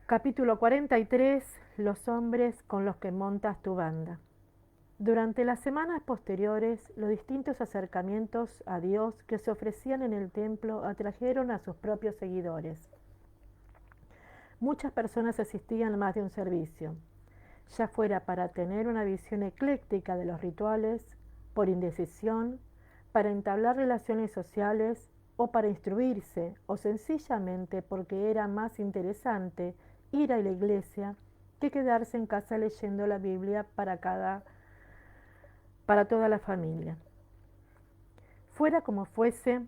Capítulo 43. Los hombres con los que montas tu banda. Durante las semanas posteriores, los distintos acercamientos a Dios que se ofrecían en el templo atrajeron a sus propios seguidores. Muchas personas asistían a más de un servicio, ya fuera para tener una visión ecléctica de los rituales, por indecisión, para entablar relaciones sociales o para instruirse, o sencillamente porque era más interesante ir a la iglesia que quedarse en casa leyendo la Biblia para toda la familia. Fuera como fuese,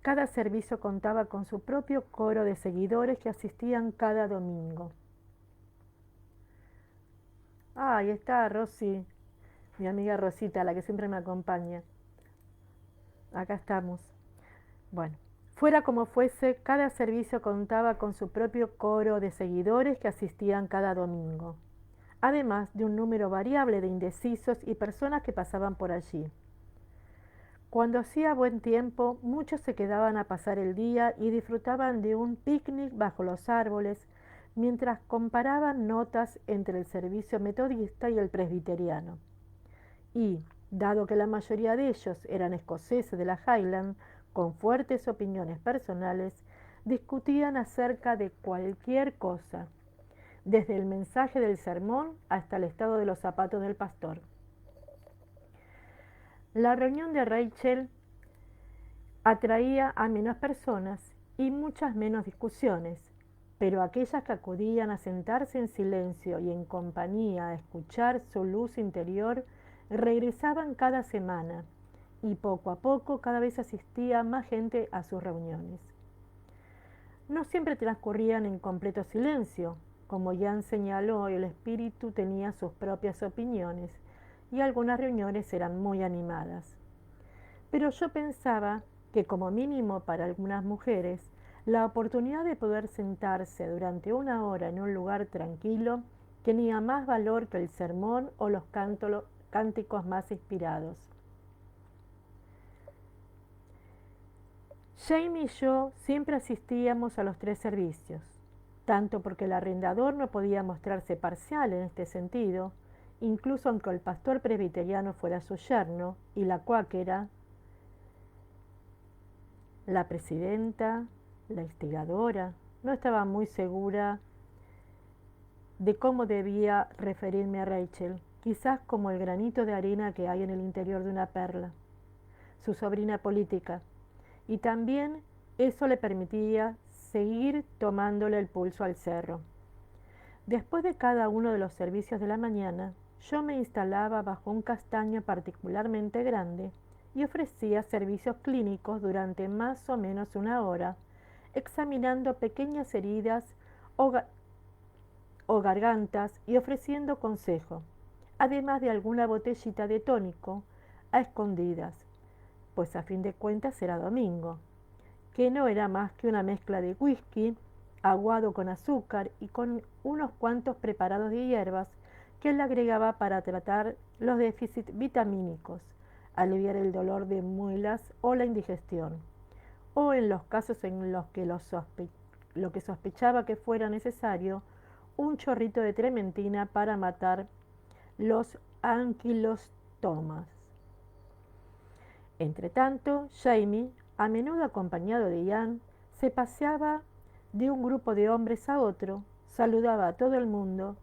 cada servicio contaba con su propio coro de seguidores que asistían cada domingo. Ahí está Rosy, mi amiga Rosita, la que siempre me acompaña. Acá estamos. Bueno, fuera como fuese, cada servicio contaba con su propio coro de seguidores que asistían cada domingo, además de un número variable de indecisos y personas que pasaban por allí. Cuando hacía buen tiempo, muchos se quedaban a pasar el día y disfrutaban de un picnic bajo los árboles, mientras comparaban notas entre el servicio metodista y el presbiteriano. Y, dado que la mayoría de ellos eran escoceses de la Highland, con fuertes opiniones personales, discutían acerca de cualquier cosa, desde el mensaje del sermón hasta el estado de los zapatos del pastor. La reunión de Rachel atraía a menos personas y muchas menos discusiones, pero aquellas que acudían a sentarse en silencio y en compañía a escuchar su luz interior regresaban cada semana y poco a poco cada vez asistía más gente a sus reuniones. No siempre transcurrían en completo silencio. Como Jan señaló, el espíritu tenía sus propias opiniones y algunas reuniones eran muy animadas. Pero yo pensaba que como mínimo para algunas mujeres, la oportunidad de poder sentarse durante una hora en un lugar tranquilo tenía más valor que el sermón o los cánticos más inspirados. Jamie y yo siempre asistíamos a los 3 servicios, tanto porque el arrendador no podía mostrarse parcial en este sentido, incluso aunque el pastor presbiteriano fuera su yerno y la cuáquera, la presidenta, la instigadora, no estaba muy segura de cómo debía referirme a Rachel, quizás como el granito de arena que hay en el interior de una perla, su sobrina política, y también eso le permitía seguir tomándole el pulso al cerro. Después de cada uno de los servicios de la mañana, yo me instalaba bajo un castaño particularmente grande y ofrecía servicios clínicos durante más o menos una hora, examinando pequeñas heridas o gargantas y ofreciendo consejo, además de alguna botellita de tónico a escondidas, pues a fin de cuentas era domingo, que no era más que una mezcla de whisky, aguado con azúcar y con unos cuantos preparados de hierbas que él agregaba para tratar los déficits vitamínicos, aliviar el dolor de muelas o la indigestión, o en los casos en los que lo que sospechaba que fuera necesario, un chorrito de trementina para matar los anquilostomas. Entretanto, Jamie, a menudo acompañado de Jan, se paseaba de un grupo de hombres a otro, saludaba a todo el mundo,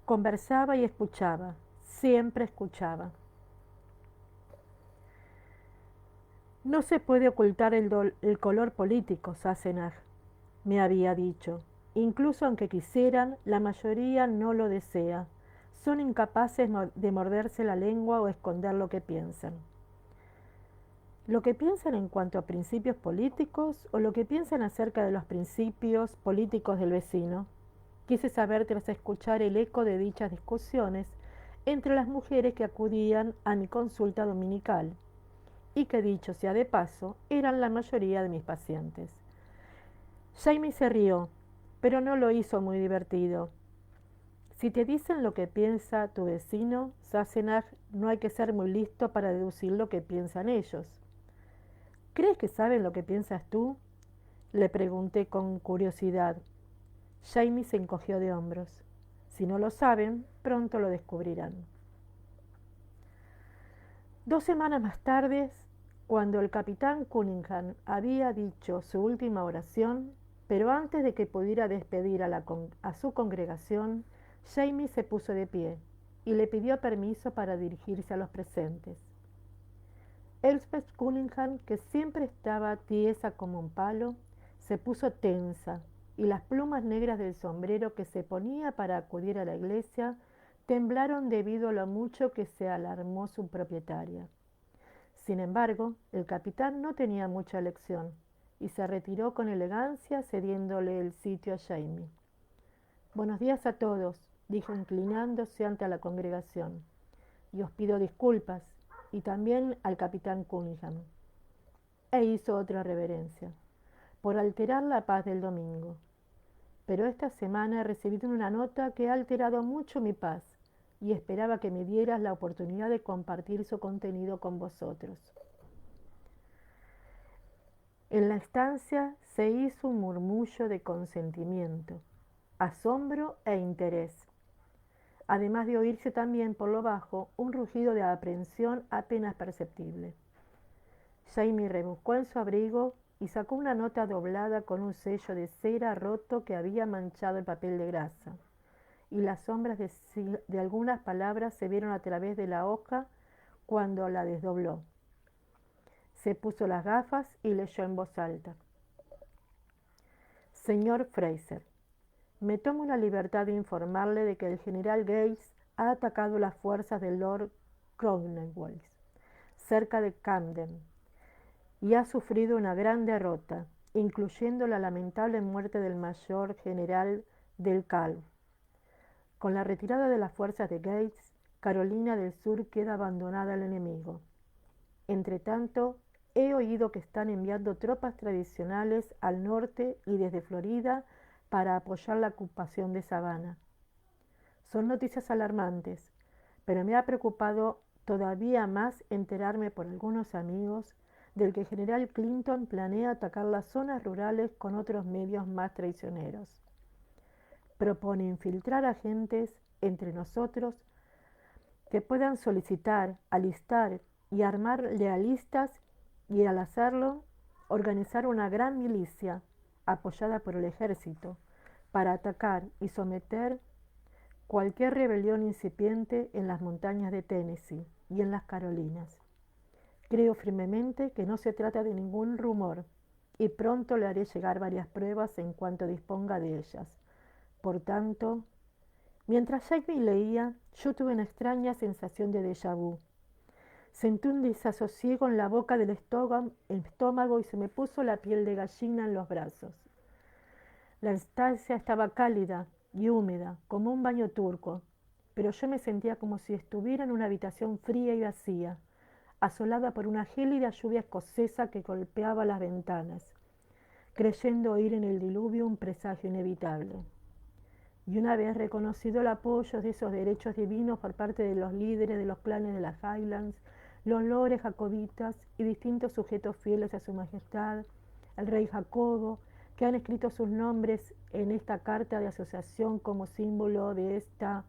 conversaba y escuchaba, siempre escuchaba. No se puede ocultar el color político, Sassenach, me había dicho. Incluso aunque quisieran, la mayoría no lo desea. Son incapaces de morderse la lengua o esconder lo que piensan. ¿Lo que piensan en cuanto a principios políticos o lo que piensan acerca de los principios políticos del vecino? Quise saber tras escuchar el eco de dichas discusiones entre las mujeres que acudían a mi consulta dominical y que, dicho sea de paso, eran la mayoría de mis pacientes. Jamie se rió, pero no lo hizo muy divertido. Si te dicen lo que piensa tu vecino, Sassenach, no hay que ser muy listo para deducir lo que piensan ellos. ¿Crees que saben lo que piensas tú?, le pregunté con curiosidad. Jamie se encogió de hombros. Si no lo saben, pronto lo descubrirán. 2 semanas más tarde, cuando el capitán Cunningham había dicho su última oración, pero antes de que pudiera despedir a su congregación, Jamie se puso de pie y le pidió permiso para dirigirse a los presentes. Elspeth Cunningham, que siempre estaba tiesa como un palo, se puso tensa y las plumas negras del sombrero que se ponía para acudir a la iglesia temblaron debido a lo mucho que se alarmó su propietaria. Sin embargo, el capitán no tenía mucha elección y se retiró con elegancia cediéndole el sitio a Jamie. «Buenos días a todos», dijo inclinándose ante la congregación, «y os pido disculpas, y también al capitán Cunningham». E hizo otra reverencia, «por alterar la paz del domingo. Pero esta semana he recibido una nota que ha alterado mucho mi paz, y esperaba que me dieras la oportunidad de compartir su contenido con vosotros». En la estancia se hizo un murmullo de consentimiento, asombro e interés, además de oírse también por lo bajo un rugido de aprehensión apenas perceptible. Jamie rebuscó en su abrigo y sacó una nota doblada con un sello de cera roto que había manchado el papel de grasa, y las sombras de algunas palabras se vieron a través de la hoja cuando la desdobló. Se puso las gafas y leyó en voz alta. «Señor Fraser, me tomo la libertad de informarle de que el general Gates ha atacado las fuerzas de Lord Cornwallis, cerca de Camden, y ha sufrido una gran derrota, incluyendo la lamentable muerte del mayor general del Calv. Con la retirada de las fuerzas de Gates, Carolina del Sur queda abandonada al enemigo. Entretanto, he oído que están enviando tropas tradicionales al norte y desde Florida para apoyar la ocupación de Savannah. Son noticias alarmantes, pero me ha preocupado todavía más enterarme por algunos amigos del que el general Clinton planea atacar las zonas rurales con otros medios más traicioneros. Propone infiltrar agentes entre nosotros que puedan solicitar, alistar y armar lealistas, y al hacerlo, organizar una gran milicia apoyada por el ejército para atacar y someter cualquier rebelión incipiente en las montañas de Tennessee y en las Carolinas. Creo firmemente que no se trata de ningún rumor y pronto le haré llegar varias pruebas en cuanto disponga de ellas. Por tanto, mientras Jamie leía, yo tuve una extraña sensación de déjà vu. Sentí un desasosiego en la boca del estómago y se me puso la piel de gallina en los brazos. La estancia estaba cálida y húmeda, como un baño turco, pero yo me sentía como si estuviera en una habitación fría y vacía, asolada por una gélida lluvia escocesa que golpeaba las ventanas, creyendo oír en el diluvio un presagio inevitable. Y una vez reconocido el apoyo de esos derechos divinos por parte de los líderes de los clanes de las Highlands, los lores jacobitas y distintos sujetos fieles a su majestad, el rey Jacobo, que han escrito sus nombres en esta carta de asociación como símbolo de esta...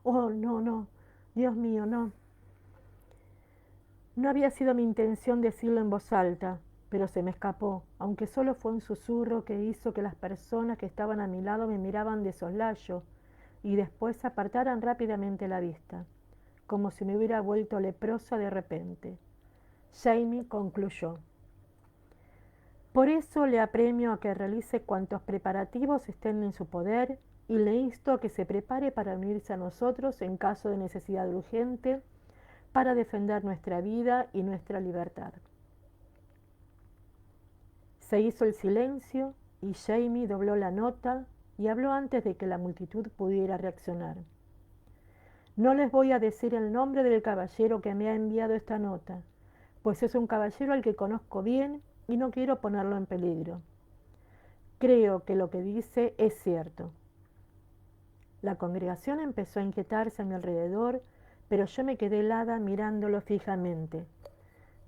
Oh, no, Dios mío, no. No había sido mi intención decirlo en voz alta, pero se me escapó, aunque solo fue un susurro que hizo que las personas que estaban a mi lado me miraban de soslayo y después apartaran rápidamente la vista, como si me hubiera vuelto leprosa de repente. Jamie concluyó. Por eso le apremio a que realice cuantos preparativos estén en su poder y le insto a que se prepare para unirse a nosotros en caso de necesidad urgente para defender nuestra vida y nuestra libertad. Se hizo el silencio y Jamie dobló la nota y habló antes de que la multitud pudiera reaccionar. No les voy a decir el nombre del caballero que me ha enviado esta nota, pues es un caballero al que conozco bien y no quiero ponerlo en peligro. Creo que lo que dice es cierto. La congregación empezó a inquietarse a mi alrededor, pero yo me quedé helada mirándolo fijamente.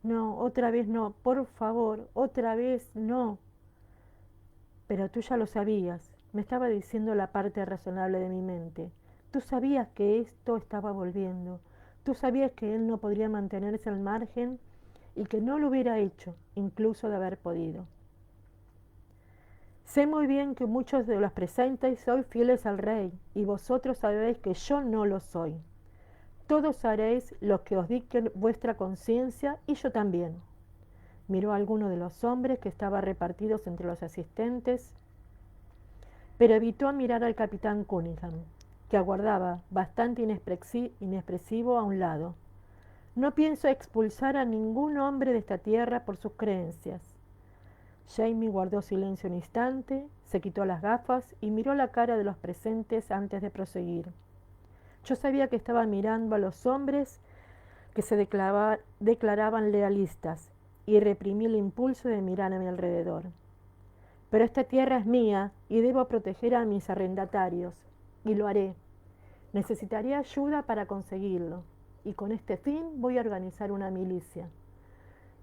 No, otra vez no, por favor, otra vez no. Pero tú ya lo sabías, me estaba diciendo la parte razonable de mi mente. Tú sabías que esto estaba volviendo. Tú sabías que él no podría mantenerse al margen y que no lo hubiera hecho, incluso de haber podido. Sé muy bien que muchos de los presentes sois fieles al rey, y vosotros sabéis que yo no lo soy. Todos haréis lo que os dicte vuestra conciencia, y yo también. Miró a alguno de los hombres que estaban repartidos entre los asistentes, pero evitó mirar al capitán Cunningham, que aguardaba, bastante inexpresivo, a un lado. No pienso expulsar a ningún hombre de esta tierra por sus creencias. Jamie guardó silencio un instante, se quitó las gafas y miró la cara de los presentes antes de proseguir. Yo sabía que estaba mirando a los hombres que se declaraban lealistas y reprimí el impulso de mirar a mi alrededor. Pero esta tierra es mía y debo proteger a mis arrendatarios, y lo haré. Necesitaré ayuda para conseguirlo, y con este fin voy a organizar una milicia.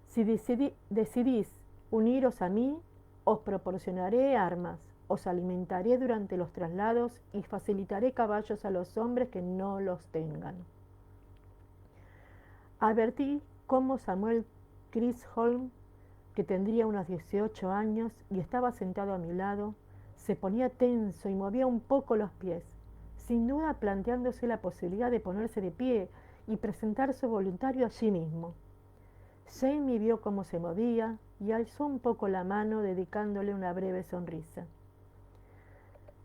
Si decidís uniros a mí, os proporcionaré armas, os alimentaré durante los traslados y facilitaré caballos a los hombres que no los tengan. Advertí cómo Samuel Chisholm, que tendría unos 18 años y estaba sentado a mi lado, se ponía tenso y movía un poco los pies, sin duda planteándose la posibilidad de ponerse de pie y presentarse voluntario allí mismo. Jamie vio cómo se movía y alzó un poco la mano, dedicándole una breve sonrisa.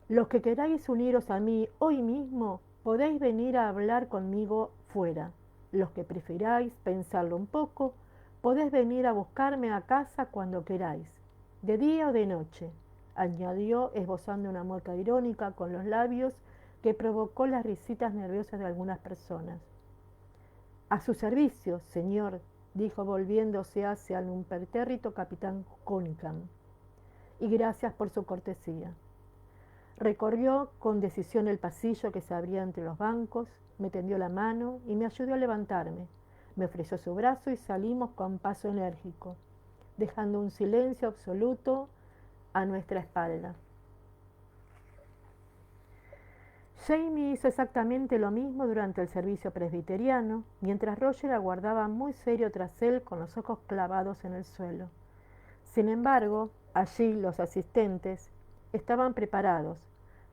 Los que queráis uniros a mí hoy mismo, podéis venir a hablar conmigo fuera. Los que prefiráis pensarlo un poco, podéis venir a buscarme a casa cuando queráis, de día o de noche, añadió, esbozando una mueca irónica con los labios que provocó las risitas nerviosas de algunas personas. A su servicio, señor, dijo volviéndose hacia el impertérrito capitán Cunningham, y gracias por su cortesía. Recorrió con decisión el pasillo que se abría entre los bancos, me tendió la mano y me ayudó a levantarme. Me ofreció su brazo y salimos con paso enérgico, dejando un silencio absoluto a nuestra espalda. Jamie hizo exactamente lo mismo durante el servicio presbiteriano, mientras Roger aguardaba muy serio tras él con los ojos clavados en el suelo. Sin embargo, allí los asistentes estaban preparados,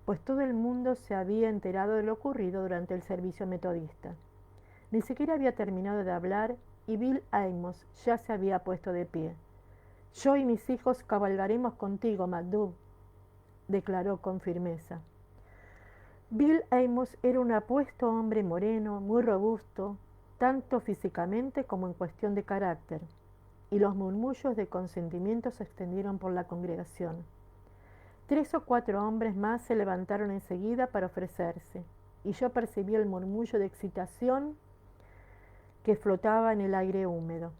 pues todo el mundo se había enterado de lo ocurrido durante el servicio metodista. Ni siquiera había terminado de hablar y Bill Amos ya se había puesto de pie. «Yo y mis hijos cabalgaremos contigo, MacDuff», declaró con firmeza. Bill Amos era un apuesto hombre moreno, muy robusto, tanto físicamente como en cuestión de carácter, y los murmullos de consentimiento se extendieron por la congregación. 3 o 4 hombres más se levantaron enseguida para ofrecerse, y yo percibí el murmullo de excitación que flotaba en el aire húmedo.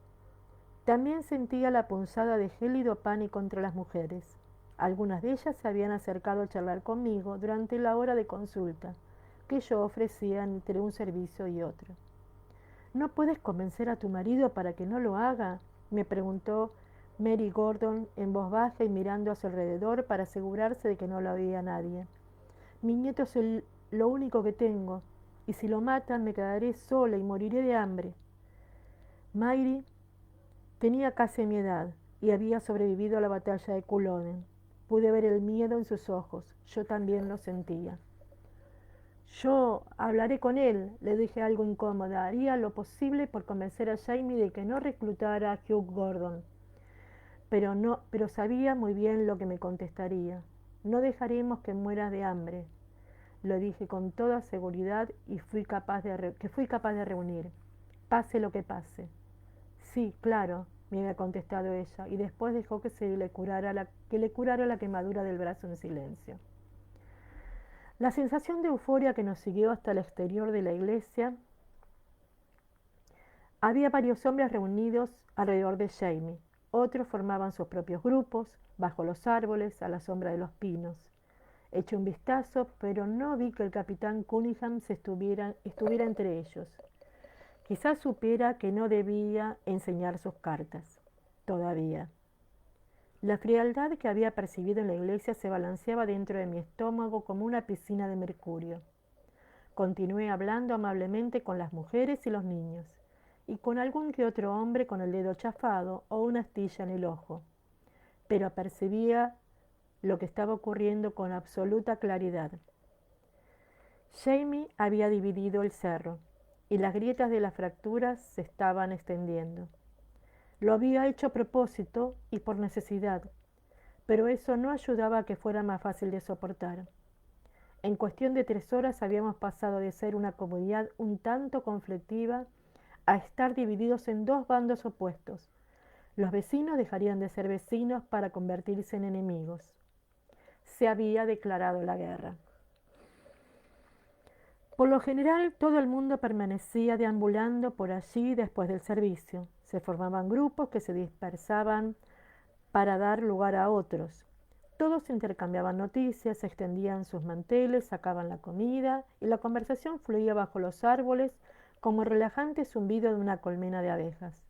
También sentía la punzada de gélido pánico entre las mujeres. Algunas de ellas se habían acercado a charlar conmigo durante la hora de consulta que yo ofrecía entre un servicio y otro. «¿No puedes convencer a tu marido para que no lo haga?», me preguntó Mary Gordon en voz baja y mirando a su alrededor para asegurarse de que no lo oía nadie. «Mi nieto es lo único que tengo, y si lo matan me quedaré sola y moriré de hambre». Mary tenía casi mi edad y había sobrevivido a la batalla de Culloden. Pude ver el miedo en sus ojos. Yo también lo sentía. «Yo hablaré con él», le dije algo incómoda. «Haría lo posible por convencer a Jamie de que no reclutara a Hugh Gordon». Pero sabía muy bien lo que me contestaría. «No dejaremos que muera de hambre», lo dije con toda seguridad y fui capaz de reunir. «Pase lo que pase». «Sí, claro», me había contestado ella, y después dejó que le curara la quemadura del brazo en silencio. La sensación de euforia que nos siguió hasta el exterior de la iglesia. Había varios hombres reunidos alrededor de Jamie. Otros formaban sus propios grupos, bajo los árboles, a la sombra de los pinos. Eché un vistazo, pero no vi que el capitán Cunningham estuviera entre ellos. Quizás supiera que no debía enseñar sus cartas, todavía. La frialdad que había percibido en la iglesia se balanceaba dentro de mi estómago como una piscina de mercurio. Continué hablando amablemente con las mujeres y los niños, y con algún que otro hombre con el dedo chafado o una astilla en el ojo, pero percibía lo que estaba ocurriendo con absoluta claridad. Jamie había dividido el cerro, y las grietas de las fracturas se estaban extendiendo. Lo había hecho a propósito y por necesidad, pero eso no ayudaba a que fuera más fácil de soportar. En cuestión de 3 horas habíamos pasado de ser una comunidad un tanto conflictiva a estar divididos en 2 bandos opuestos. Los vecinos dejarían de ser vecinos para convertirse en enemigos. Se había declarado la guerra. Por lo general, todo el mundo permanecía deambulando por allí después del servicio. Se formaban grupos que se dispersaban para dar lugar a otros. Todos intercambiaban noticias, extendían sus manteles, sacaban la comida y la conversación fluía bajo los árboles como el relajante zumbido de una colmena de abejas.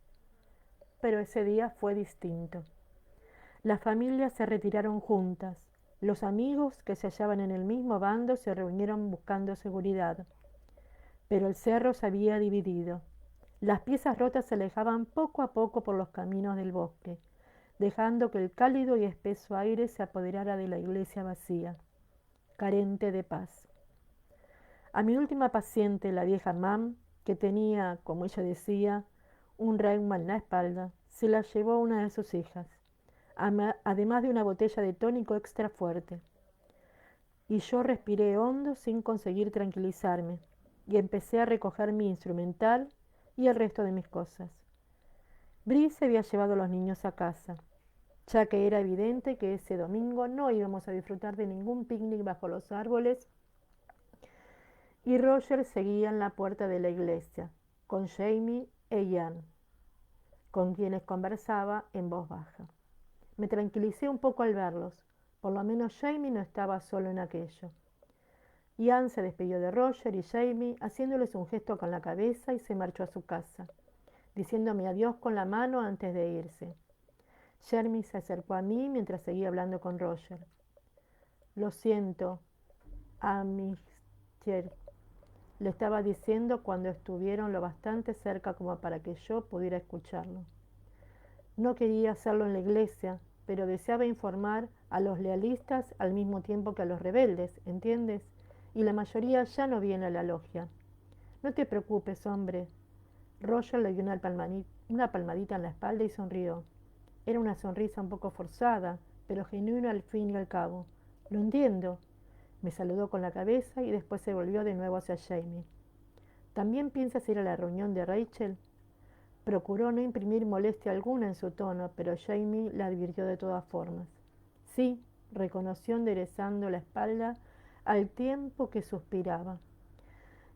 Pero ese día fue distinto. Las familias se retiraron juntas. Los amigos que se hallaban en el mismo bando se reunieron buscando seguridad. Pero el cerro se había dividido. Las piezas rotas se alejaban poco a poco por los caminos del bosque, dejando que el cálido y espeso aire se apoderara de la iglesia vacía, carente de paz. A mi última paciente, la vieja Mam, que tenía, como ella decía, un reuma en la espalda, se la llevó una de sus hijas, además de una botella de tónico extra fuerte. Y yo respiré hondo sin conseguir tranquilizarme, y empecé a recoger mi instrumental y el resto de mis cosas. Brice había llevado a los niños a casa, ya que era evidente que ese domingo no íbamos a disfrutar de ningún picnic bajo los árboles, y Roger seguía en la puerta de la iglesia, con Jamie e Ian, con quienes conversaba en voz baja. Me tranquilicé un poco al verlos, por lo menos Jamie no estaba solo en aquello. Ian se despidió de Roger y Jamie, haciéndoles un gesto con la cabeza, y se marchó a su casa, diciéndome adiós con la mano antes de irse. Jamie se acercó a mí mientras seguía hablando con Roger. Lo siento, Amister, le estaba diciendo cuando estuvieron lo bastante cerca como para que yo pudiera escucharlo. No quería hacerlo en la iglesia, pero deseaba informar a los lealistas al mismo tiempo que a los rebeldes, ¿entiendes? Y la mayoría ya no viene a la logia. No te preocupes, hombre. Roger le dio una palmadita en la espalda y sonrió. Era una sonrisa un poco forzada, pero genuina al fin y al cabo. Lo entiendo. Me saludó con la cabeza y después se volvió de nuevo hacia Jamie. ¿También piensas ir a la reunión de Rachel? Procuró no imprimir molestia alguna en su tono, pero Jamie la advirtió de todas formas. Sí, reconoció enderezando la espalda al tiempo que suspiraba.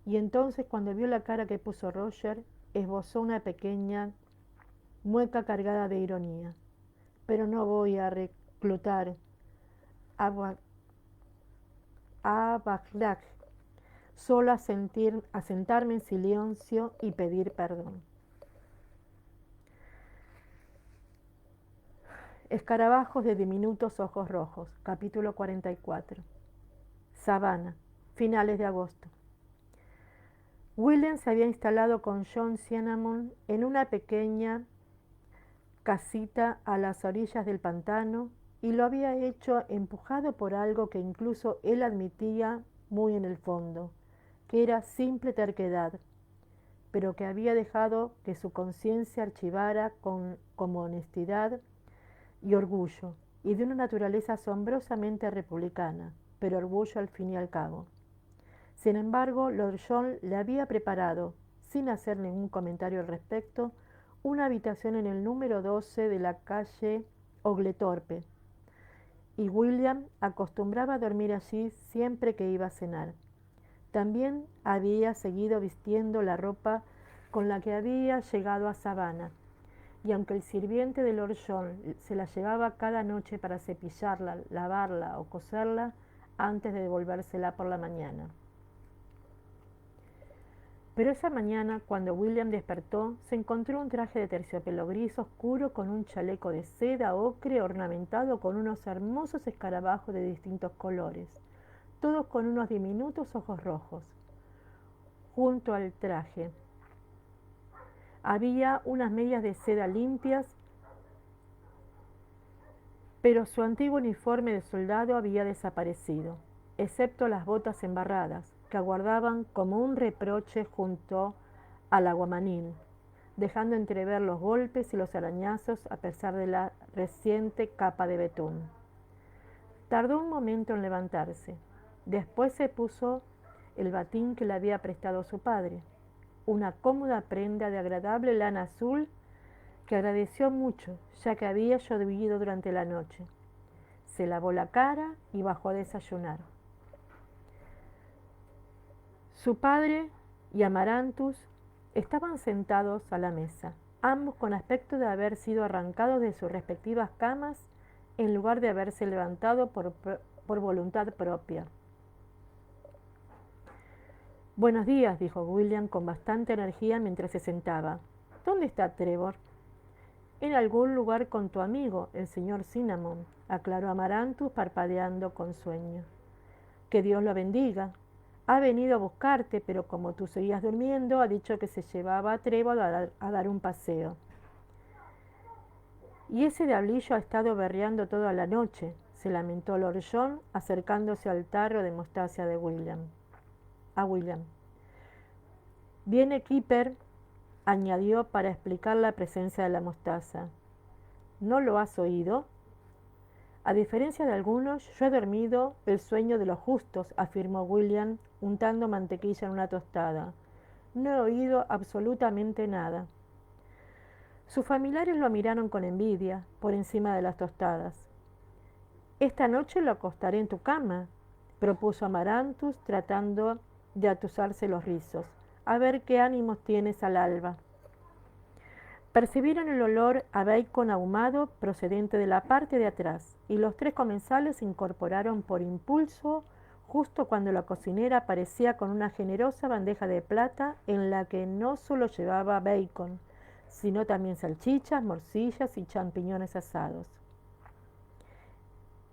Y entonces, cuando vio la cara que puso Roger, esbozó una pequeña mueca cargada de ironía. Pero no voy a reclutar a Bagdad, solo a sentarme en silencio y pedir perdón. Escarabajos de diminutos ojos rojos, capítulo 44. Savannah, finales de agosto. William se había instalado con John Cinnamon en una pequeña casita a las orillas del pantano, y lo había hecho empujado por algo que incluso él admitía muy en el fondo, que era simple terquedad, pero que había dejado que su conciencia archivara como honestidad y orgullo, y de una naturaleza asombrosamente republicana, pero orgullo al fin y al cabo. Sin embargo, Lord John le había preparado, sin hacer ningún comentario al respecto, una habitación en el número 12 de la calle Oglethorpe, y William acostumbraba a dormir allí siempre que iba a cenar. También había seguido vistiendo la ropa con la que había llegado a Savannah, y aunque el sirviente de Lord John se la llevaba cada noche para cepillarla, lavarla o coserla antes de devolvérsela por la mañana. Pero esa mañana, cuando William despertó, se encontró un traje de terciopelo gris oscuro con un chaleco de seda ocre ornamentado con unos hermosos escarabajos de distintos colores, todos con unos diminutos ojos rojos. Junto al traje había unas medias de seda limpias, pero su antiguo uniforme de soldado había desaparecido, excepto las botas embarradas, que aguardaban como un reproche junto al aguamanil, dejando entrever los golpes y los arañazos a pesar de la reciente capa de betún. Tardó un momento en levantarse. Después se puso el batín que le había prestado su padre, una cómoda prenda de agradable lana azul que agradeció mucho, ya que había llovido durante la noche. Se lavó la cara y bajó a desayunar. Su padre y Amarantus estaban sentados a la mesa, ambos con aspecto de haber sido arrancados de sus respectivas camas en lugar de haberse levantado por voluntad propia. Buenos días, dijo William con bastante energía mientras se sentaba. ¿Dónde está Trevor? En algún lugar con tu amigo, el señor Cinnamon, aclaró Amarantus parpadeando con sueño. Que Dios lo bendiga. Ha venido a buscarte, pero como tú seguías durmiendo, ha dicho que se llevaba a Trevor a dar un paseo. Y ese diablillo ha estado berreando toda la noche, se lamentó Lord John, acercándose al tarro de mostaza de William. Viene Keeper, añadió para explicar la presencia de la mostaza. ¿No lo has oído? A diferencia de algunos, yo he dormido el sueño de los justos, afirmó William, untando mantequilla en una tostada. No he oído absolutamente nada. Sus familiares lo miraron con envidia por encima de las tostadas. Esta noche lo acostaré en tu cama, propuso Amarantus, tratando de atusarse los rizos. A ver qué ánimos tienes al alba. Percibieron el olor a bacon ahumado procedente de la parte de atrás, y los tres comensales se incorporaron por impulso justo cuando la cocinera aparecía con una generosa bandeja de plata en la que no solo llevaba bacon, sino también salchichas, morcillas y champiñones asados.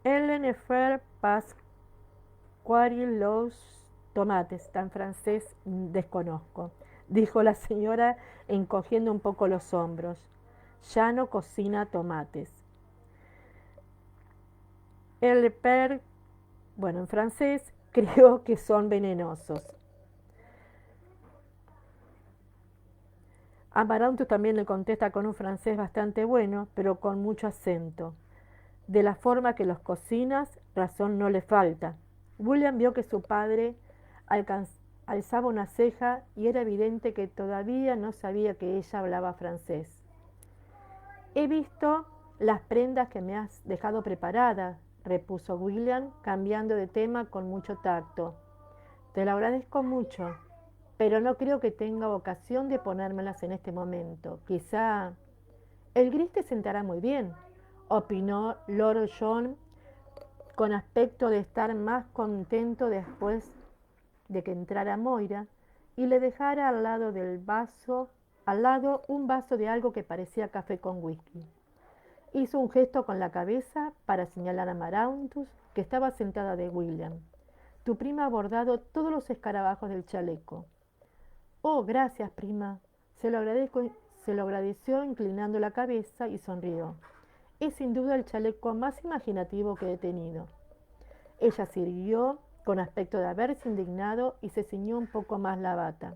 Ellen Fer Pasquari los tomates, tan francés desconozco, dijo la señora encogiendo un poco los hombros. Ya no cocina tomates. El père, bueno, en francés, creo que son venenosos. Amarantus también le contesta con un francés bastante bueno, pero con mucho acento. De la forma que los cocinas, razón no le falta. William vio que su padre alzaba una ceja y era evidente que todavía no sabía que ella hablaba francés. He visto las prendas que me has dejado preparadas, repuso William, cambiando de tema con mucho tacto. Te lo agradezco mucho, pero no creo que tenga ocasión de ponérmelas en este momento. Quizá el gris te sentará muy bien, opinó Lord John con aspecto de estar más contento después de que entrara Moira y le dejara al lado un vaso de algo que parecía café con whisky. Hizo un gesto con la cabeza para señalar a Amarantus, que estaba sentada de William. Tu prima ha bordado todos los escarabajos del chaleco. Oh, gracias, prima. Se lo agradeció inclinando la cabeza y sonrió. Es sin duda el chaleco más imaginativo que he tenido. Ella sirvió con aspecto de haberse indignado y se ciñó un poco más la bata.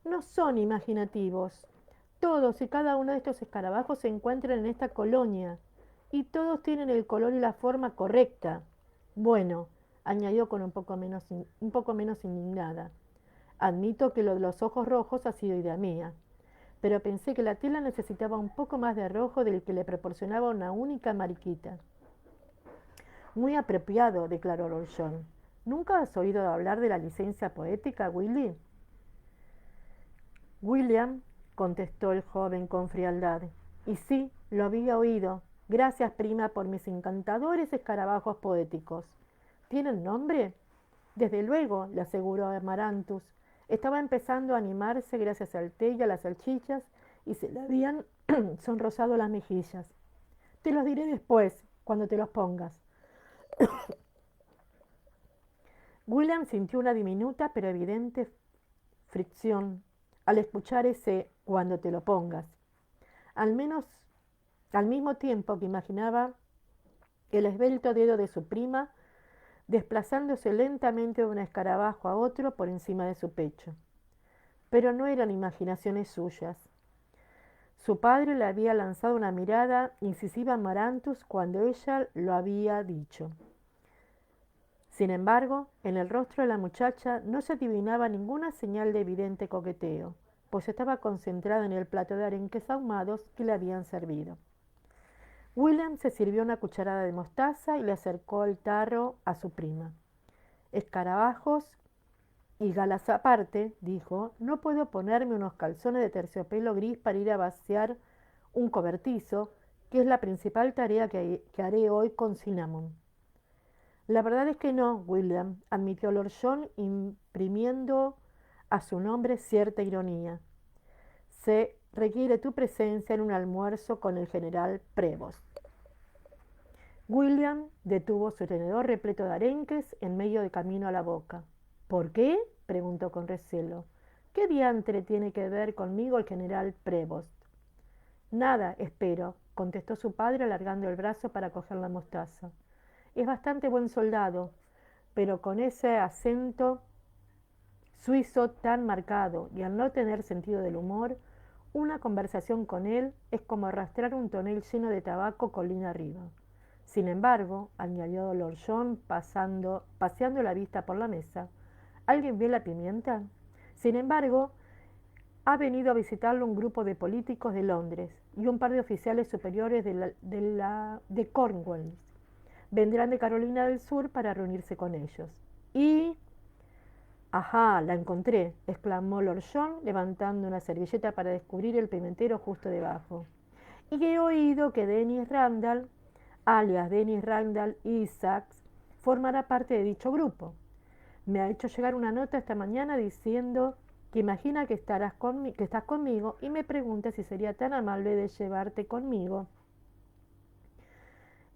No son imaginativos. Todos y cada uno de estos escarabajos se encuentran en esta colonia y todos tienen el color y la forma correcta. Bueno, añadió con un poco menos indignada. Admito que lo de los ojos rojos ha sido idea mía, pero pensé que la tela necesitaba un poco más de rojo del que le proporcionaba una única mariquita. Muy apropiado, declaró Lord John. ¿Nunca has oído hablar de la licencia poética, Willy? William, contestó el joven con frialdad. Y sí, lo había oído. Gracias, prima, por mis encantadores escarabajos poéticos. ¿Tienen nombre? Desde luego, le aseguró Amarantus, Estaba empezando a animarse gracias al té y a las salchichas y se le habían sonrosado las mejillas. Te los diré después, cuando te los pongas. William sintió una diminuta pero evidente fricción al escuchar ese cuando te lo pongas. Al menos al mismo tiempo que imaginaba el esbelto dedo de su prima desplazándose lentamente de un escarabajo a otro por encima de su pecho. Pero no eran imaginaciones suyas. Su padre le había lanzado una mirada incisiva a Marantus cuando ella lo había dicho. Sin embargo, en el rostro de la muchacha no se adivinaba ninguna señal de evidente coqueteo, pues estaba concentrada en el plato de arenques ahumados que le habían servido. William se sirvió una cucharada de mostaza y le acercó el tarro a su prima. Escarabajos y galas aparte, dijo, no puedo ponerme unos calzones de terciopelo gris para ir a vaciar un cobertizo, que es la principal tarea que haré hoy con Cinnamon. La verdad es que no, William, admitió Lord John, imprimiendo a su nombre cierta ironía. Se requiere tu presencia en un almuerzo con el general Prevost. William detuvo su tenedor repleto de arenques en medio de camino a la boca. ¿Por qué? Preguntó con recelo. ¿Qué diantre tiene que ver conmigo el general Prevost? Nada, espero, contestó su padre alargando el brazo para coger la mostaza. Es bastante buen soldado, pero con ese acento suizo tan marcado y al no tener sentido del humor, una conversación con él es como arrastrar un tonel lleno de tabaco colina arriba. Sin embargo, añadió Lord John paseando la vista por la mesa, ¿alguien vio la pimienta? Sin embargo, ha venido a visitarlo un grupo de políticos de Londres y un par de oficiales superiores de Cornwall. Vendrán de Carolina del Sur para reunirse con ellos. Y... Ajá, la encontré, exclamó Lord John, levantando una servilleta para descubrir el pimentero justo debajo. Y he oído que Dennis Randall, alias Dennis Randall Isaacs, formará parte de dicho grupo. Me ha hecho llegar una nota esta mañana diciendo que imagina que estás conmigo y me pregunta si sería tan amable de llevarte conmigo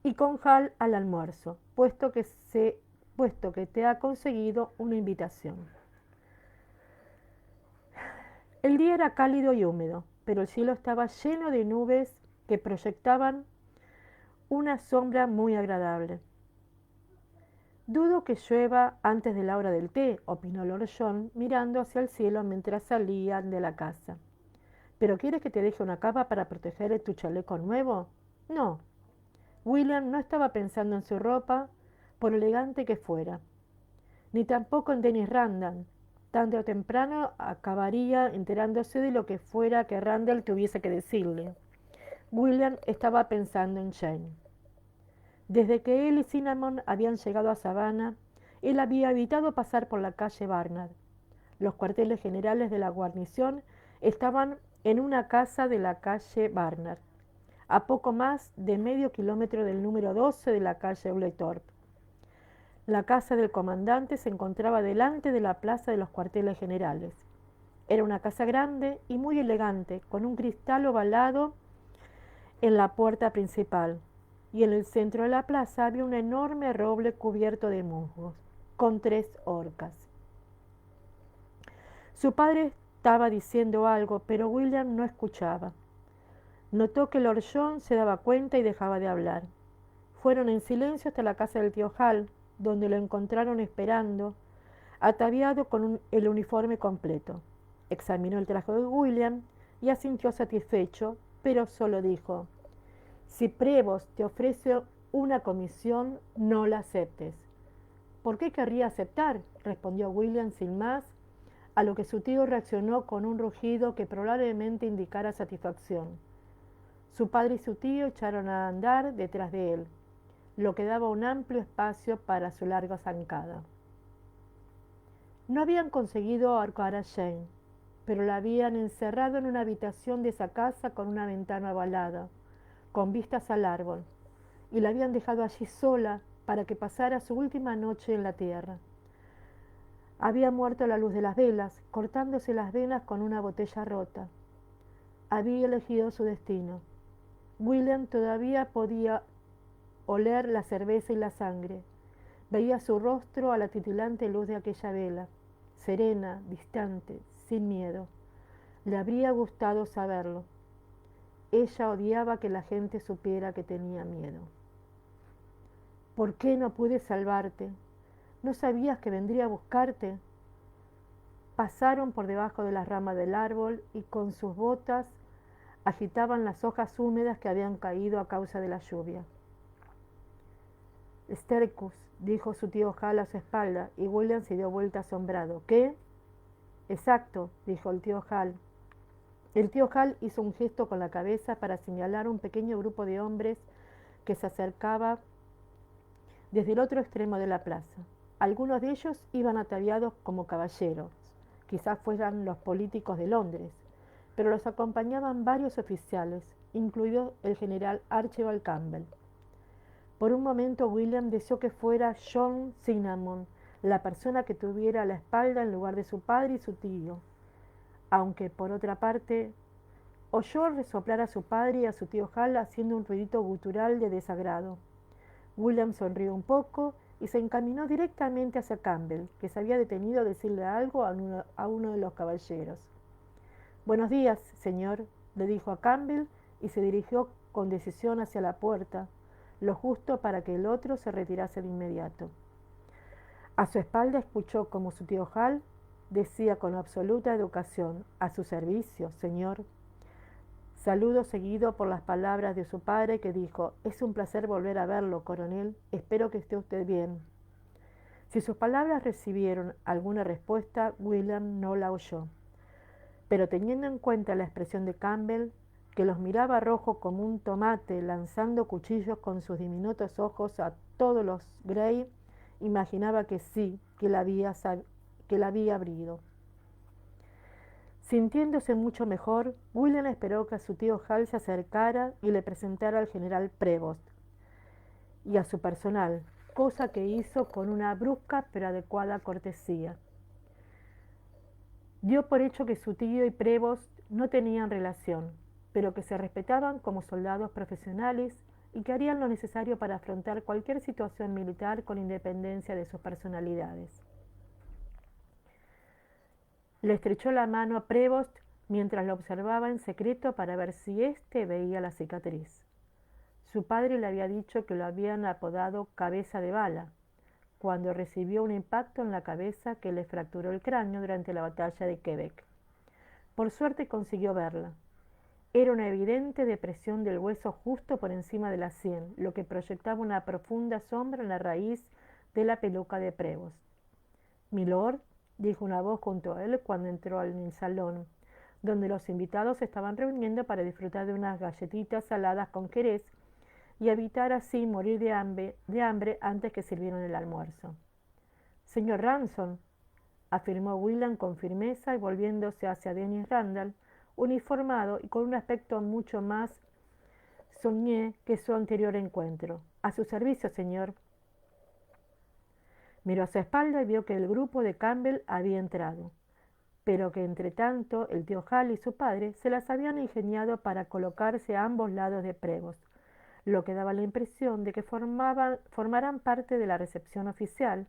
y con Hal al almuerzo, puesto que te ha conseguido una invitación. El día era cálido y húmedo, pero el cielo estaba lleno de nubes que proyectaban una sombra muy agradable. Dudo que llueva antes de la hora del té, opinó Lord John, mirando hacia el cielo mientras salían de la casa. ¿Pero quieres que te deje una capa para proteger tu chaleco nuevo? No. William no estaba pensando en su ropa, por elegante que fuera, ni tampoco en Dennis Randall. Tarde o temprano acabaría enterándose de lo que fuera que Randall tuviese que decirle. William estaba pensando en Jane. Desde que él y Cinnamon habían llegado a Savannah, él había evitado pasar por la calle Barnard. Los cuarteles generales de la guarnición estaban en una casa de la calle Barnard, a poco más de medio kilómetro del número 12 de la calle Oglethorpe. La casa del comandante se encontraba delante de la plaza de los cuarteles generales. Era una casa grande y muy elegante, con un cristal ovalado en la puerta principal, y en el centro de la plaza había un enorme roble cubierto de musgos, con 3 horcas. Su padre estaba diciendo algo, pero William no escuchaba. Notó que Lord John se daba cuenta y dejaba de hablar. Fueron en silencio hasta la casa del tío Hal, donde lo encontraron esperando, ataviado con el uniforme completo. Examinó el traje de William y asintió satisfecho, pero solo dijo: si Prevost te ofrece una comisión, no la aceptes. ¿Por qué querría aceptar?, respondió William sin más, a lo que su tío reaccionó con un rugido que probablemente indicara satisfacción. Su padre y su tío echaron a andar detrás de él, lo que daba un amplio espacio para su larga zancada. No habían conseguido ahorcar a Jane, pero la habían encerrado en una habitación de esa casa con una ventana ovalada, con vistas al árbol, y la habían dejado allí sola para que pasara su última noche en la tierra. Había muerto a la luz de las velas, cortándose las venas con una botella rota. Había elegido su destino. William todavía podía oler la cerveza y la sangre. Veía su rostro a la titilante luz de aquella vela, serena, distante, sin miedo. Le habría gustado saberlo. Ella odiaba que la gente supiera que tenía miedo. ¿Por qué no pude salvarte? ¿No sabías que vendría a buscarte? Pasaron por debajo de las ramas del árbol y con sus botas agitaban las hojas húmedas que habían caído a causa de la lluvia. Stercus, dijo su tío Hal a su espalda, y William se dio vuelta asombrado. ¿Qué? Exacto, dijo el tío Hal. El tío Hal hizo un gesto con la cabeza para señalar un pequeño grupo de hombres que se acercaba desde el otro extremo de la plaza. Algunos de ellos iban ataviados como caballeros, quizás fueran los políticos de Londres, pero los acompañaban varios oficiales, incluido el general Archibald Campbell. Por un momento William deseó que fuera John Cinnamon, la persona que tuviera la espalda en lugar de su padre y su tío, aunque por otra parte oyó resoplar a su padre y a su tío Hal haciendo un ruidito gutural de desagrado. William sonrió un poco y se encaminó directamente hacia Campbell, que se había detenido a decirle algo a uno de los caballeros. Buenos días, señor, le dijo a Campbell y se dirigió con decisión hacia la puerta, lo justo para que el otro se retirase de inmediato. A su espalda escuchó como su tío Hal decía con absoluta educación: a su servicio, señor. Saludo seguido por las palabras de su padre, que dijo: es un placer volver a verlo, coronel, espero que esté usted bien. Si sus palabras recibieron alguna respuesta, William no la oyó. Pero teniendo en cuenta la expresión de Campbell, que los miraba rojo como un tomate, lanzando cuchillos con sus diminutos ojos a todos los Grey, imaginaba que sí, que la había abrido. Sintiéndose mucho mejor, William esperó que a su tío Hal se acercara y le presentara al general Prevost y a su personal, cosa que hizo con una brusca pero adecuada cortesía. Dio por hecho que su tío y Prevost no tenían relación, pero que se respetaban como soldados profesionales y que harían lo necesario para afrontar cualquier situación militar con independencia de sus personalidades. Le estrechó la mano a Prevost mientras lo observaba en secreto para ver si éste veía la cicatriz. Su padre le había dicho que lo habían apodado cabeza de bala, cuando recibió un impacto en la cabeza que le fracturó el cráneo durante la batalla de Quebec. Por suerte consiguió verla. Era una evidente depresión del hueso justo por encima de la sien, lo que proyectaba una profunda sombra en la raíz de la peluca de Prevost. «Milord», dijo una voz junto a él cuando entró en el salón, donde los invitados se estaban reuniendo para disfrutar de unas galletitas saladas con jerez y evitar así morir de hambre antes que sirvieran el almuerzo. «Señor Ransom», afirmó William con firmeza y volviéndose hacia Dennis Randall, uniformado y con un aspecto mucho más soñé que su anterior encuentro. «A su servicio, señor». Miró a su espalda y vio que el grupo de Campbell había entrado, pero que entre tanto el tío Hal y su padre se las habían ingeniado para colocarse a ambos lados de Prevost, lo que daba la impresión de que formaran parte de la recepción oficial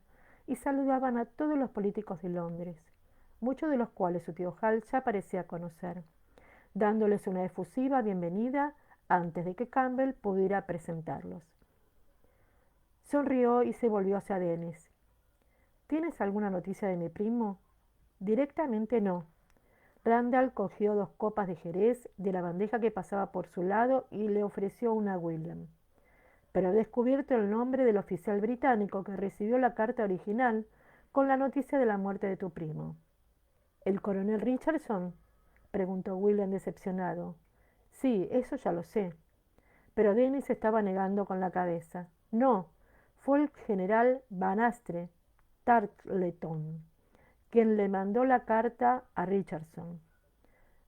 y saludaban a todos los políticos de Londres, muchos de los cuales su tío Hal ya parecía conocer, dándoles una efusiva bienvenida antes de que Campbell pudiera presentarlos. Sonrió y se volvió hacia Dennis. «¿Tienes alguna noticia de mi primo?» «Directamente no». Randall cogió 2 copas de jerez de la bandeja que pasaba por su lado y le ofreció una a William. «Pero he descubierto el nombre del oficial británico que recibió la carta original con la noticia de la muerte de tu primo». «¿El coronel Richardson?», preguntó William decepcionado. «Sí, eso ya lo sé». Pero Dennis estaba negando con la cabeza. «No, fue el general Van Astre Tarleton quien le mandó la carta a Richardson».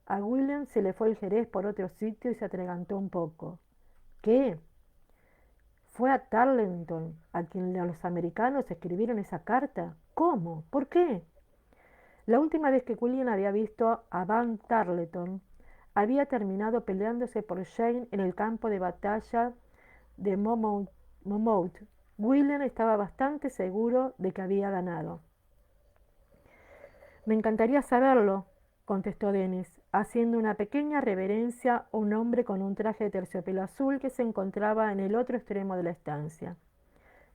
A William se le fue el jerez por otro sitio y se atragantó un poco. «¿Qué? ¿Fue a Tarleton a quien los americanos escribieron esa carta? ¿Cómo? ¿Por qué?». La última vez que William había visto a Van Tarleton, había terminado peleándose por Jane en el campo de batalla de Monmouth. William estaba bastante seguro de que había ganado. Me encantaría saberlo, contestó Dennis, haciendo una pequeña reverencia a un hombre con un traje de terciopelo azul que se encontraba en el otro extremo de la estancia.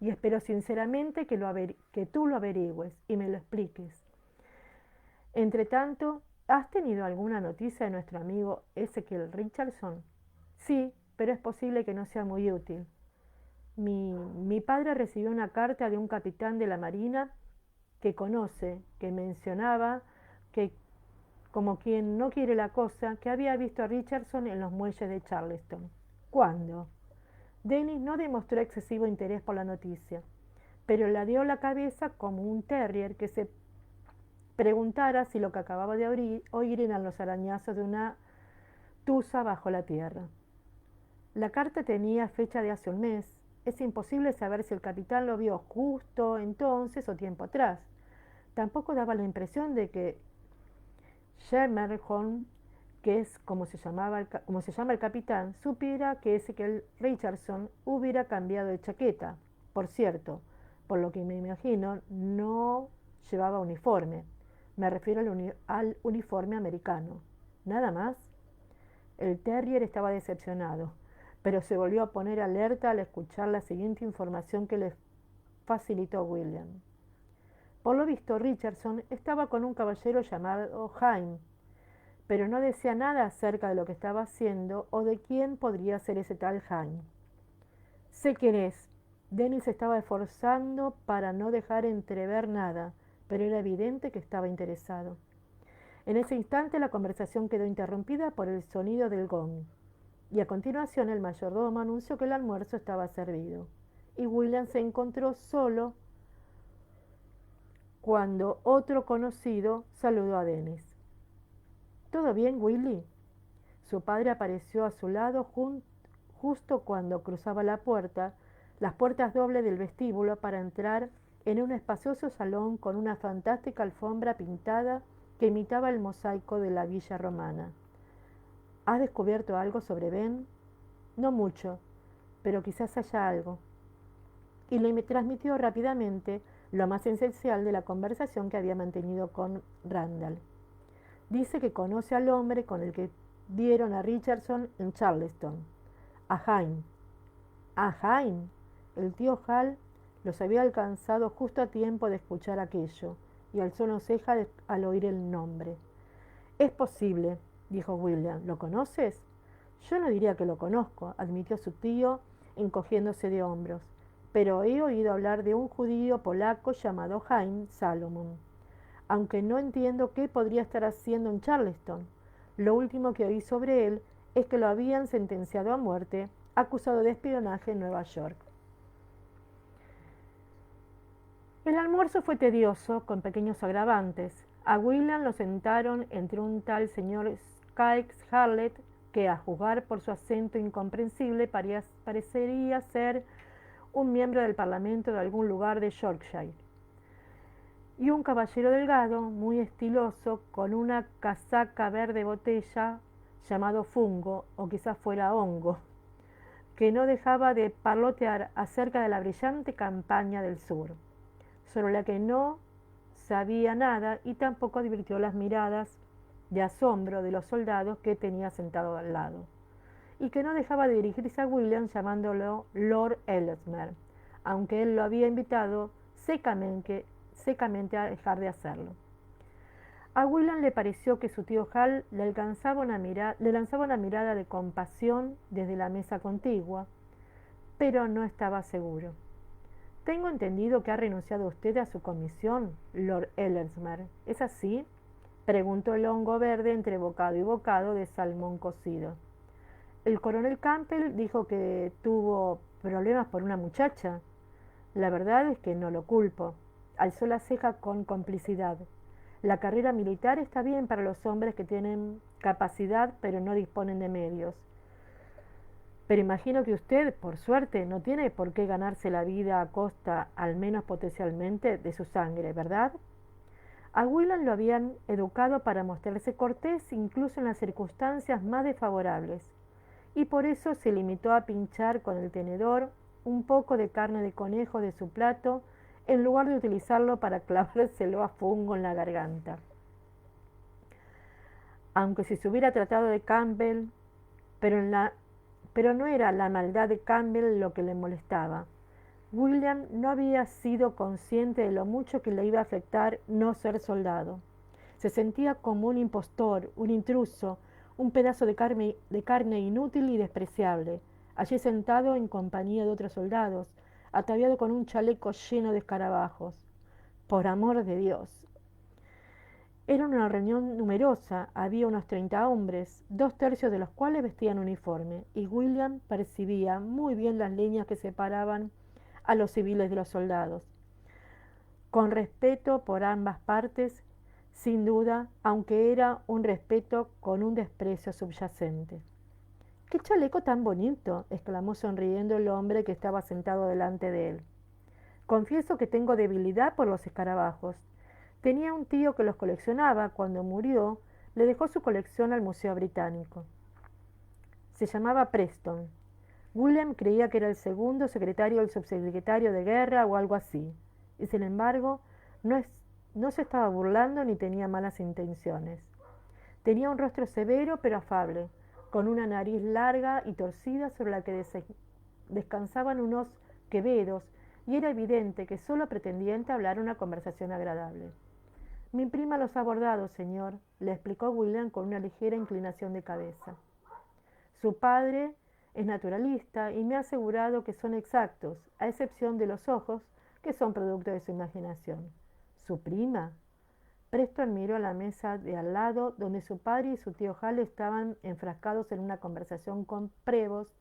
Y espero sinceramente que tú lo averigües y me lo expliques. Entretanto, ¿has tenido alguna noticia de nuestro amigo Ezekiel Richardson? Sí, pero es posible que no sea muy útil. Mi padre recibió una carta de un capitán de la Marina que conoce, que mencionaba que, como quien no quiere la cosa, que había visto a Richardson en los muelles de Charleston. ¿Cuándo? Dennis no demostró excesivo interés por la noticia, pero la dio la cabeza como un terrier que se preguntara si lo que acababa de oír eran los arañazos de una tusa bajo la tierra. La carta tenía fecha de hace un mes. Es imposible saber si el capitán lo vio justo entonces o tiempo atrás. Tampoco daba la impresión de que Schermerhorn, que es como se llama el capitán, supiera que Ezekiel Richardson hubiera cambiado de chaqueta. Por cierto, por lo que me imagino, no llevaba uniforme. Me refiero al uniforme americano. ¿Nada más? El terrier estaba decepcionado, pero se volvió a poner alerta al escuchar la siguiente información que le facilitó William. Por lo visto, Richardson estaba con un caballero llamado Jaime, pero no decía nada acerca de lo que estaba haciendo o de quién podría ser ese tal Jaime. Sé quién es. Dennis estaba esforzando para no dejar entrever nada, pero era evidente que estaba interesado. En ese instante la conversación quedó interrumpida por el sonido del gong, y a continuación el mayordomo anunció que el almuerzo estaba servido, y William se encontró solo cuando otro conocido saludó a Dennis. ¿Todo bien, Willy? Su padre apareció a su lado justo cuando cruzaba las puertas dobles del vestíbulo para entrar en un espacioso salón con una fantástica alfombra pintada que imitaba el mosaico de la villa romana. ¿Has descubierto algo sobre Ben? No mucho, pero quizás haya algo. Y le transmitió rápidamente lo más esencial de la conversación que había mantenido con Randall. Dice que conoce al hombre con el que dieron a Richardson en Charleston, a Jaime. ¿A Jaime? El tío Hal los había alcanzado justo a tiempo de escuchar aquello, y alzó una ceja al oír el nombre. Es posible, dijo William. ¿Lo conoces? Yo no diría que lo conozco, admitió su tío, encogiéndose de hombros, pero he oído hablar de un judío polaco llamado Jaime Salomon, aunque no entiendo qué podría estar haciendo en Charleston. Lo último que oí sobre él es que lo habían sentenciado a muerte, acusado de espionaje en Nueva York. El almuerzo fue tedioso, con pequeños agravantes. A William lo sentaron entre un tal señor Skikes Harlett, que a juzgar por su acento incomprensible parecería ser un miembro del Parlamento de algún lugar de Yorkshire, y un caballero delgado, muy estiloso, con una casaca verde botella, llamado Fungo, o quizás fuera Hongo, que no dejaba de parlotear acerca de la brillante campaña del sur, sobre la que no sabía nada y tampoco advirtió las miradas de asombro de los soldados que tenía sentado al lado, y que no dejaba de dirigirse a William llamándolo Lord Ellesmere, aunque él lo había invitado secamente a dejar de hacerlo. A William le pareció que su tío Hal le lanzaba una mirada de compasión desde la mesa contigua, pero no estaba seguro. Tengo entendido que ha renunciado usted a su comisión, Lord Ellesmere. ¿Es así? Preguntó el hongo verde entre bocado y bocado de salmón cocido. El coronel Campbell dijo que tuvo problemas por una muchacha. La verdad es que no lo culpo. Alzó la ceja con complicidad. La carrera militar está bien para los hombres que tienen capacidad pero no disponen de medios. Pero imagino que usted, por suerte, no tiene por qué ganarse la vida a costa, al menos potencialmente, de su sangre, ¿verdad? A William lo habían educado para mostrarse cortés incluso en las circunstancias más desfavorables, y por eso se limitó a pinchar con el tenedor un poco de carne de conejo de su plato en lugar de utilizarlo para clavárselo a Fungo en la garganta. Aunque si se hubiera tratado de Campbell, pero no era la maldad de Campbell lo que le molestaba. William no había sido consciente de lo mucho que le iba a afectar no ser soldado. Se sentía como un impostor, un intruso, un pedazo de carne inútil y despreciable, allí sentado en compañía de otros soldados, ataviado con un chaleco lleno de escarabajos. Por amor de Dios. Era una reunión numerosa, había unos 30 hombres, 2/3 de los cuales vestían uniforme, y William percibía muy bien las líneas que separaban a los civiles de los soldados. Con respeto por ambas partes, sin duda, aunque era un respeto con un desprecio subyacente. ¡Qué chaleco tan bonito!, exclamó sonriendo el hombre que estaba sentado delante de él. Confieso que tengo debilidad por los escarabajos. Tenía un tío que los coleccionaba. Cuando murió, le dejó su colección al Museo Británico. Se llamaba Preston. William creía que era el segundo secretario del subsecretario de guerra o algo así, y sin embargo no se estaba burlando ni tenía malas intenciones. Tenía un rostro severo pero afable, con una nariz larga y torcida sobre la que descansaban unos quevedos, y era evidente que solo pretendía entablar una conversación agradable. Mi prima los ha bordado, señor, le explicó William con una ligera inclinación de cabeza. Su padre es naturalista y me ha asegurado que son exactos, a excepción de los ojos, que son producto de su imaginación. ¿Su prima? Preston miró a la mesa de al lado, donde su padre y su tío Hal estaban enfrascados en una conversación con Prevost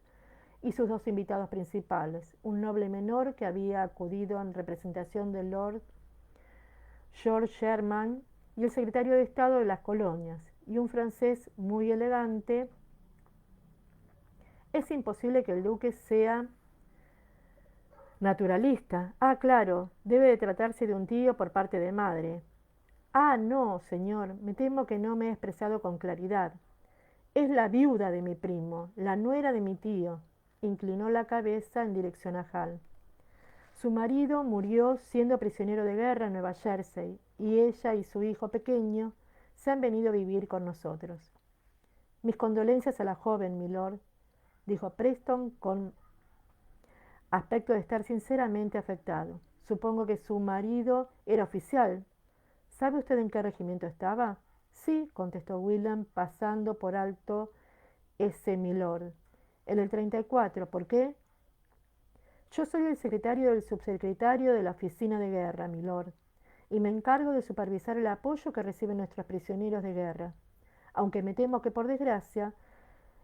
y sus dos invitados principales, un noble menor que había acudido en representación del Lord George Sherman y el secretario de Estado de las colonias, y un francés muy elegante. Es imposible que el duque sea naturalista. Ah, claro, debe de tratarse de un tío por parte de madre. Ah, no, señor, me temo que no me he expresado con claridad. Es la viuda de mi primo, la nuera de mi tío. Inclinó la cabeza en dirección a Hal. Su marido murió siendo prisionero de guerra en Nueva Jersey, y ella y su hijo pequeño se han venido a vivir con nosotros. Mis condolencias a la joven, milord, dijo Preston con aspecto de estar sinceramente afectado. Supongo que su marido era oficial. ¿Sabe usted en qué regimiento estaba? Sí, contestó William, pasando por alto ese milord. En el 34. ¿Por qué? Yo soy el secretario del subsecretario de la oficina de guerra, milord, y me encargo de supervisar el apoyo que reciben nuestros prisioneros de guerra, aunque me temo que por desgracia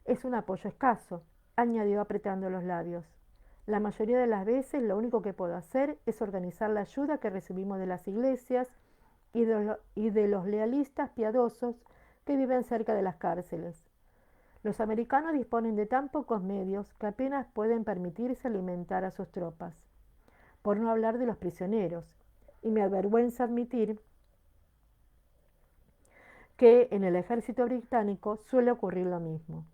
es un apoyo escaso, añadió apretando los labios. La mayoría de las veces lo único que puedo hacer es organizar la ayuda que recibimos de las iglesias y de los lealistas piadosos que viven cerca de las cárceles. Los americanos disponen de tan pocos medios que apenas pueden permitirse alimentar a sus tropas, por no hablar de los prisioneros, y me avergüenza admitir que en el ejército británico suele ocurrir lo mismo.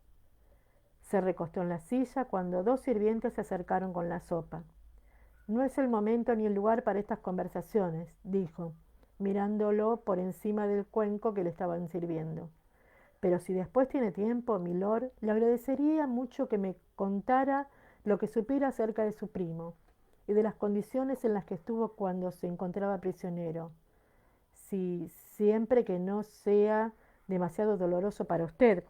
Se recostó en la silla cuando dos sirvientes se acercaron con la sopa. No es el momento ni el lugar para estas conversaciones, dijo, mirándolo por encima del cuenco que le estaban sirviendo. Pero si después tiene tiempo, milord, le agradecería mucho que me contara lo que supiera acerca de su primo y de las condiciones en las que estuvo cuando se encontraba prisionero. Si siempre que no sea demasiado doloroso para usted,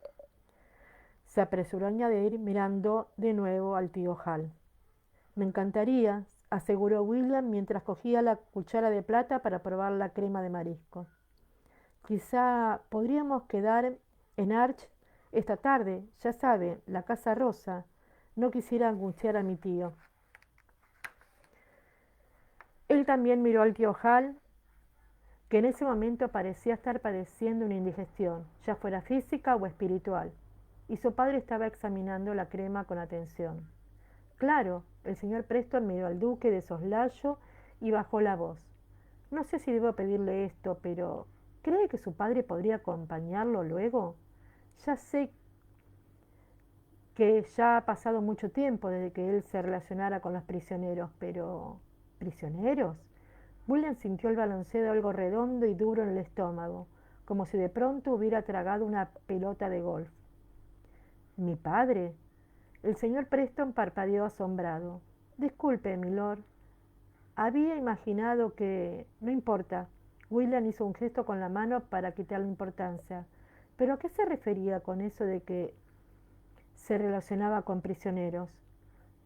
se apresuró a añadir mirando de nuevo al tío Hal. Me encantaría, aseguró William mientras cogía la cuchara de plata para probar la crema de marisco. Quizá podríamos quedar en Arch esta tarde, ya sabe, la Casa Rosa. No quisiera angustiar a mi tío. Él también miró al tío Hal, que en ese momento parecía estar padeciendo una indigestión, ya fuera física o espiritual, y su padre estaba examinando la crema con atención. Claro, el señor Preston miró al duque de soslayo y bajó la voz. No sé si debo pedirle esto, pero ¿cree que su padre podría acompañarlo luego? Ya sé que ya ha pasado mucho tiempo desde que él se relacionara con los prisioneros, pero... ¿Prisioneros? William sintió el balanceo de algo redondo y duro en el estómago, como si de pronto hubiera tragado una pelota de golf. ¿Mi padre? El señor Preston parpadeó asombrado. Disculpe, milord. Había imaginado que... No importa. William hizo un gesto con la mano para quitarle importancia. ¿Pero a qué se refería con eso de que se relacionaba con prisioneros?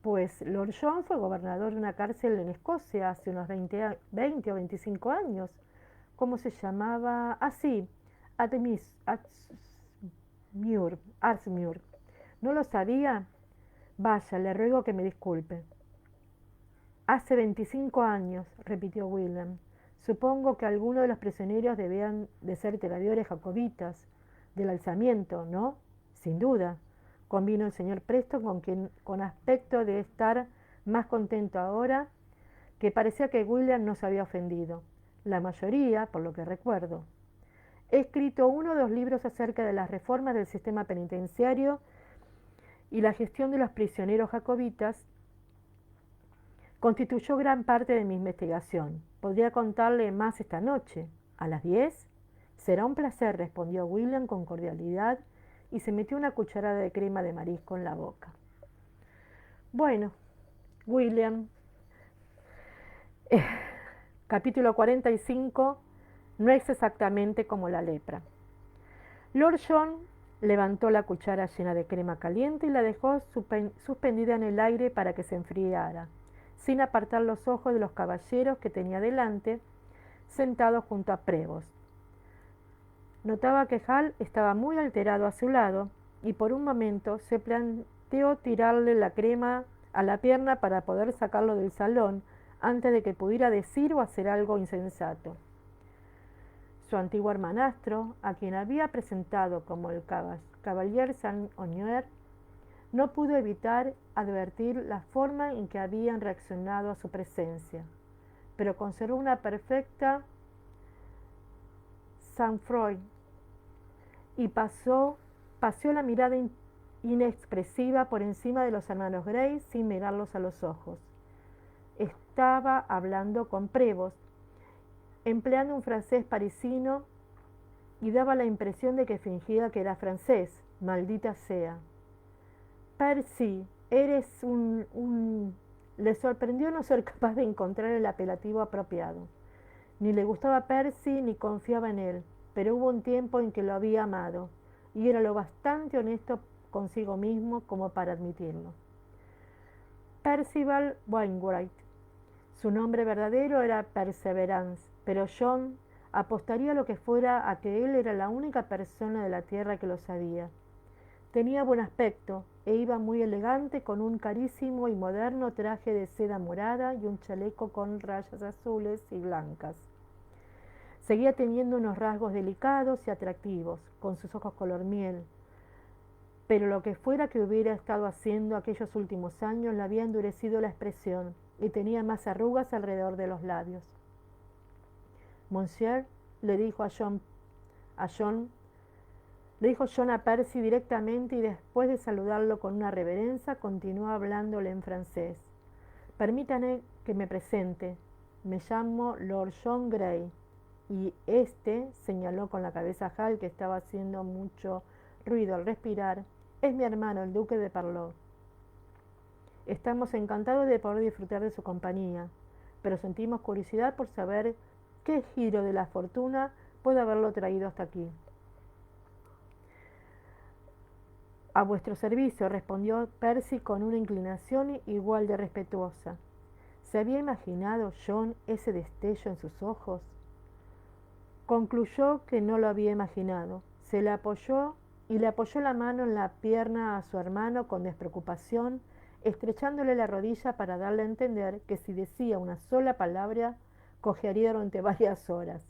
Pues Lord John fue gobernador de una cárcel en Escocia hace unos 20 o 25 años. ¿Cómo se llamaba? Ah, sí, Arsmuir. ¿No lo sabía? Vaya, le ruego que me disculpe. Hace 25 años, repitió William. Supongo que algunos de los prisioneros debían de ser tiradores jacobitas del alzamiento, ¿no? Sin duda, convino el señor Preston, con quien, con aspecto de estar más contento ahora, que parecía que William no se había ofendido. La mayoría, por lo que recuerdo. He escrito uno o dos libros acerca de las reformas del sistema penitenciario y la gestión de los prisioneros jacobitas constituyó gran parte de mi investigación. Podría contarle más esta noche. ¿A las 10? Será un placer, respondió William con cordialidad y se metió una cucharada de crema de marisco en la boca. Bueno, William, eh, capítulo 45, no es exactamente como la lepra. Lord John levantó la cuchara llena de crema caliente y la dejó suspendida en el aire para que se enfriara, sin apartar los ojos de los caballeros que tenía delante, sentados junto a Prevost. Notaba que Hal estaba muy alterado a su lado y por un momento se planteó tirarle la crema a la pierna para poder sacarlo del salón antes de que pudiera decir o hacer algo insensato. Su antiguo hermanastro, a quien había presentado como el Cavalier Saint-Honor, no pudo evitar advertir la forma en que habían reaccionado a su presencia, pero conservó una perfecta sang-froid y paseó la mirada inexpresiva por encima de los hermanos Grey sin mirarlos a los ojos. Estaba hablando con Prevost, empleando un francés parisino, y daba la impresión de que fingía que era francés. Maldita sea. Percy, eres Le sorprendió no ser capaz de encontrar el apelativo apropiado. Ni le gustaba Percy ni confiaba en él, pero hubo un tiempo en que lo había amado, y era lo bastante honesto consigo mismo como para admitirlo. Percival Wainwright. Su nombre verdadero era Perseverance, pero John apostaría lo que fuera a que él era la única persona de la tierra que lo sabía. Tenía buen aspecto e iba muy elegante con un carísimo y moderno traje de seda morada y un chaleco con rayas azules y blancas. Seguía teniendo unos rasgos delicados y atractivos, con sus ojos color miel, pero lo que fuera que hubiera estado haciendo aquellos últimos años le había endurecido la expresión y tenía más arrugas alrededor de los labios. Monsieur, le dijo John a Percy directamente y después de saludarlo con una reverencia, continuó hablándole en francés. Permítame que me presente. Me llamo Lord John Grey. Y señaló con la cabeza a Hal, que estaba haciendo mucho ruido al respirar, es mi hermano, el duque de Parlour. Estamos encantados de poder disfrutar de su compañía, pero sentimos curiosidad por saber qué giro de la fortuna puede haberlo traído hasta aquí. A vuestro servicio, respondió Percy con una inclinación igual de respetuosa. ¿Se había imaginado John ese destello en sus ojos? Concluyó que no lo había imaginado. Le apoyó la mano en la pierna a su hermano con despreocupación, estrechándole la rodilla para darle a entender que si decía una sola palabra, cojearía durante varias horas.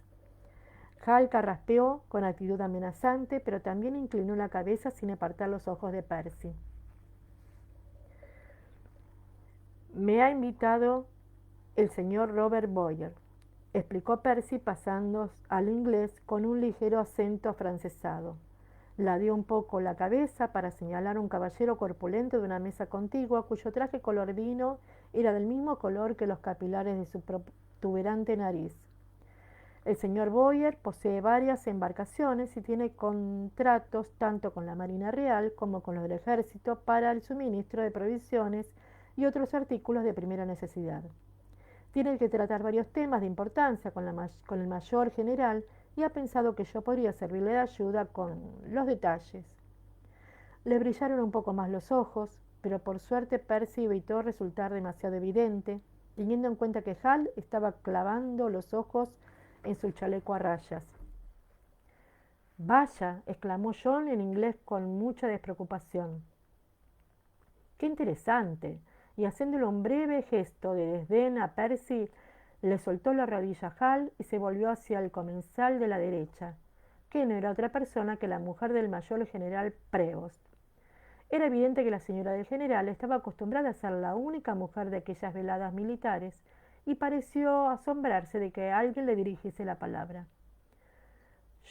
Hal carraspeó con actitud amenazante, pero también inclinó la cabeza sin apartar los ojos de Percy. Me ha invitado el señor Robert Bowyer. explicó Percy pasando al inglés con un ligero acento afrancesado. Ladeó un poco la cabeza para señalar a un caballero corpulento de una mesa contigua cuyo traje color vino era del mismo color que los capilares de su protuberante nariz. El señor Boyer posee varias embarcaciones y tiene contratos tanto con la Marina Real como con los del Ejército para el suministro de provisiones y otros artículos de primera necesidad. Tiene que tratar varios temas de importancia con el mayor general y ha pensado que yo podría servirle de ayuda con los detalles. Le brillaron un poco más los ojos, pero por suerte Percy evitó resultar demasiado evidente, teniendo en cuenta que Hal estaba clavando los ojos en su chaleco a rayas. Vaya, exclamó John en inglés con mucha despreocupación. ¡Qué interesante! Y haciéndole un breve gesto de desdén a Percy, le soltó la rodilla a Hal y se volvió hacia el comensal de la derecha, que no era otra persona que la mujer del mayor general Prevost. Era evidente que la señora del general estaba acostumbrada a ser la única mujer de aquellas veladas militares y pareció asombrarse de que alguien le dirigiese la palabra.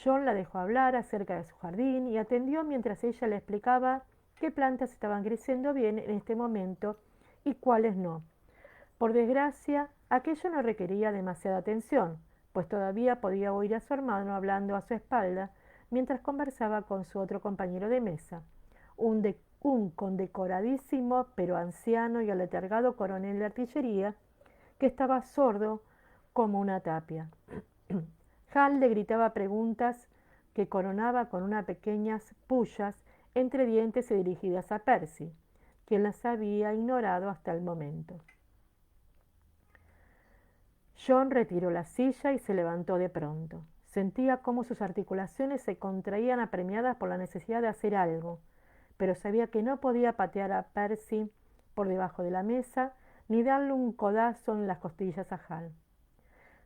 John la dejó hablar acerca de su jardín y atendió mientras ella le explicaba qué plantas estaban creciendo bien en este momento y cuáles no. Por desgracia, aquello no requería demasiada atención, pues todavía podía oír a su hermano hablando a su espalda mientras conversaba con su otro compañero de mesa, un condecoradísimo pero anciano y aletargado coronel de artillería que estaba sordo como una tapia. Hal le gritaba preguntas que coronaba con unas pequeñas pullas entre dientes y dirigidas a Percy, quien las había ignorado hasta el momento. John retiró la silla y se levantó de pronto. Sentía cómo sus articulaciones se contraían apremiadas por la necesidad de hacer algo, pero sabía que no podía patear a Percy por debajo de la mesa ni darle un codazo en las costillas a Hal.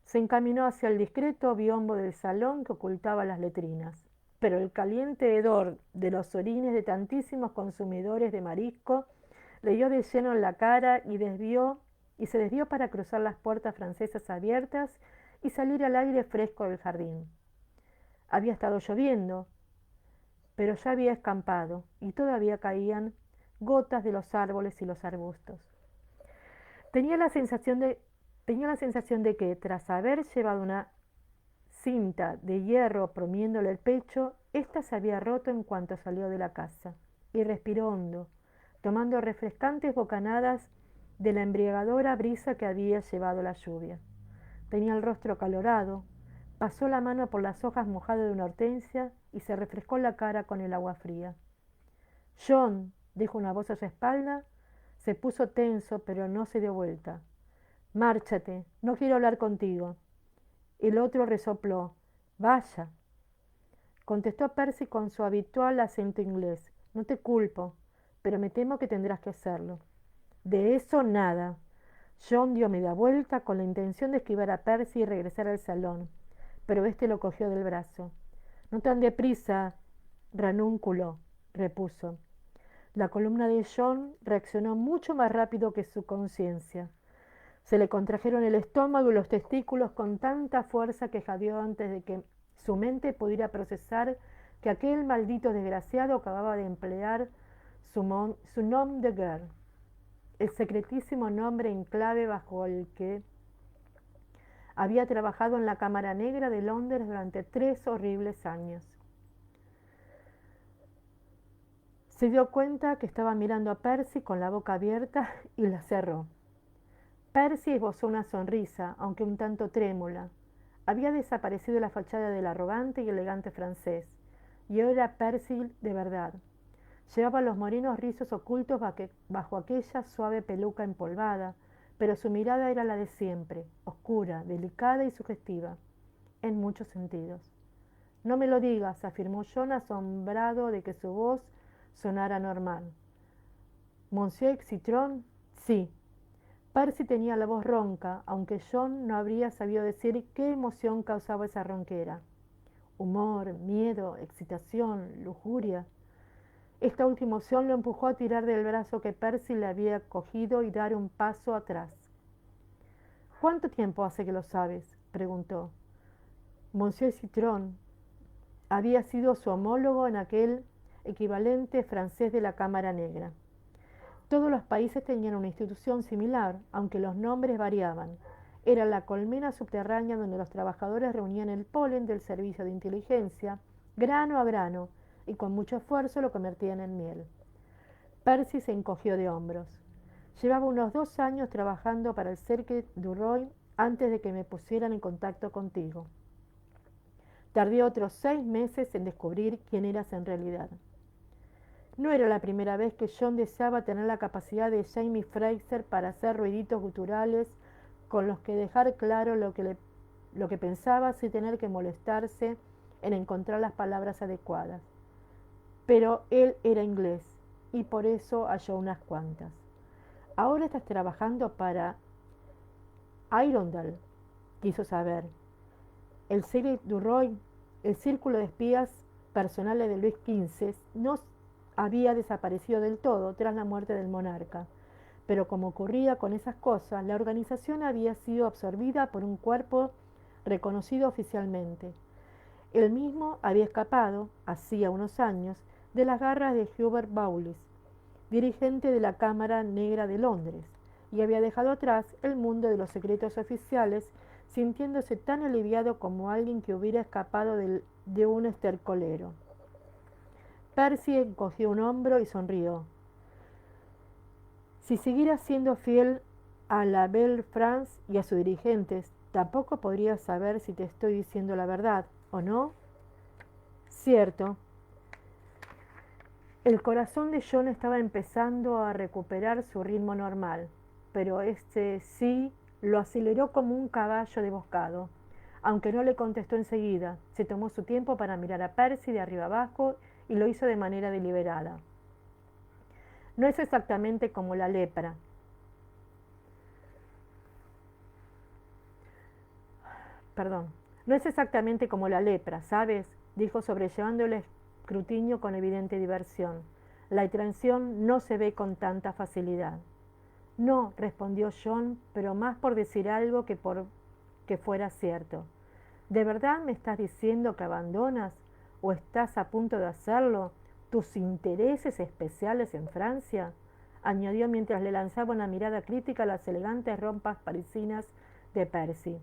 Se encaminó hacia el discreto biombo del salón que ocultaba las letrinas, pero el caliente hedor de los orines de tantísimos consumidores de marisco le dio de lleno en la cara y se desvió para cruzar las puertas francesas abiertas y salir al aire fresco del jardín. Había estado lloviendo, pero ya había escampado y todavía caían gotas de los árboles y los arbustos. Tenía la sensación de que, tras haber llevado una cinta de hierro oprimiéndole el pecho, ésta se había roto en cuanto salió de la casa, y respiró hondo, tomando refrescantes bocanadas de la embriagadora brisa que había llevado la lluvia. Tenía el rostro acalorado, pasó la mano por las hojas mojadas de una hortensia y se refrescó la cara con el agua fría. «John», dijo una voz a su espalda, se puso tenso, pero no se dio vuelta. «Márchate, no quiero hablar contigo». El otro resopló. «Vaya», contestó Percy con su habitual acento inglés. «No te culpo, pero me temo que tendrás que hacerlo». «De eso nada». John dio media vuelta con la intención de esquivar a Percy y regresar al salón, pero éste lo cogió del brazo. «No tan deprisa, ranúnculo», repuso. La columna de John reaccionó mucho más rápido que su conciencia. Se le contrajeron el estómago y los testículos con tanta fuerza que jadeó antes de que su mente pudiera procesar que aquel maldito desgraciado acababa de emplear su nom de guerre, el secretísimo nombre en clave bajo el que había trabajado en la Cámara Negra de Londres durante 3 horribles años. Se dio cuenta que estaba mirando a Percy con la boca abierta y la cerró. Percy esbozó una sonrisa, aunque un tanto trémula. Había desaparecido la fachada del arrogante y elegante francés, y ahora era Percy de verdad. Llevaba los morenos rizos ocultos bajo aquella suave peluca empolvada, pero su mirada era la de siempre, oscura, delicada y sugestiva, en muchos sentidos. «No me lo digas», afirmó John, asombrado de que su voz sonara normal. «Monsieur Citron?» «Sí». Percy tenía la voz ronca, aunque John no habría sabido decir qué emoción causaba esa ronquera. Humor, miedo, excitación, lujuria. Esta última opción lo empujó a tirar del brazo que Percy le había cogido y dar un paso atrás. «¿Cuánto tiempo hace que lo sabes?». preguntó. Monsieur Citron había sido su homólogo en aquel equivalente francés de la Cámara Negra. Todos los países tenían una institución similar, aunque los nombres variaban. Era la colmena subterránea donde los trabajadores reunían el polen del servicio de inteligencia, grano a grano, y con mucho esfuerzo lo convertían en miel. Percy se encogió de hombros. Llevaba unos 2 años trabajando para el Cercle du Roi antes de que me pusieran en contacto contigo. Tardé otros 6 meses en descubrir quién eras en realidad. No era la primera vez que John deseaba tener la capacidad de Jamie Fraser para hacer ruiditos guturales con los que dejar claro lo que pensaba sin tener que molestarse en encontrar las palabras adecuadas. Pero él era inglés y por eso halló unas cuantas. Ahora estás trabajando para Arundel, quiso saber. El Cercle du Roi, el círculo de espías personales de Luis XV, no había desaparecido del todo tras la muerte del monarca, pero como ocurría con esas cosas, la organización había sido absorbida por un cuerpo reconocido oficialmente. Él mismo había escapado, hacía unos años, de las garras de Hubert Bowles, dirigente de la Cámara Negra de Londres, y había dejado atrás el mundo de los secretos oficiales, sintiéndose tan aliviado como alguien que hubiera escapado de un estercolero. Percy encogió un hombro y sonrió. Si siguiera siendo fiel a la Belle France y a sus dirigentes, tampoco podría saber si te estoy diciendo la verdad, ¿o no? Cierto. El corazón de John estaba empezando a recuperar su ritmo normal, pero este sí lo aceleró como un caballo desbocado. Aunque no le contestó enseguida, se tomó su tiempo para mirar a Percy de arriba abajo y lo hizo de manera deliberada. No es exactamente como la lepra. No es exactamente como la lepra, ¿sabes? Dijo sobrellevando el escrutinio con evidente diversión. La traición no se ve con tanta facilidad. No, respondió John, pero más por decir algo que por que fuera cierto. ¿De verdad me estás diciendo que abandonas, o estás a punto de hacerlo, tus intereses especiales en Francia? Añadió mientras le lanzaba una mirada crítica a las elegantes ropas parisinas de Percy.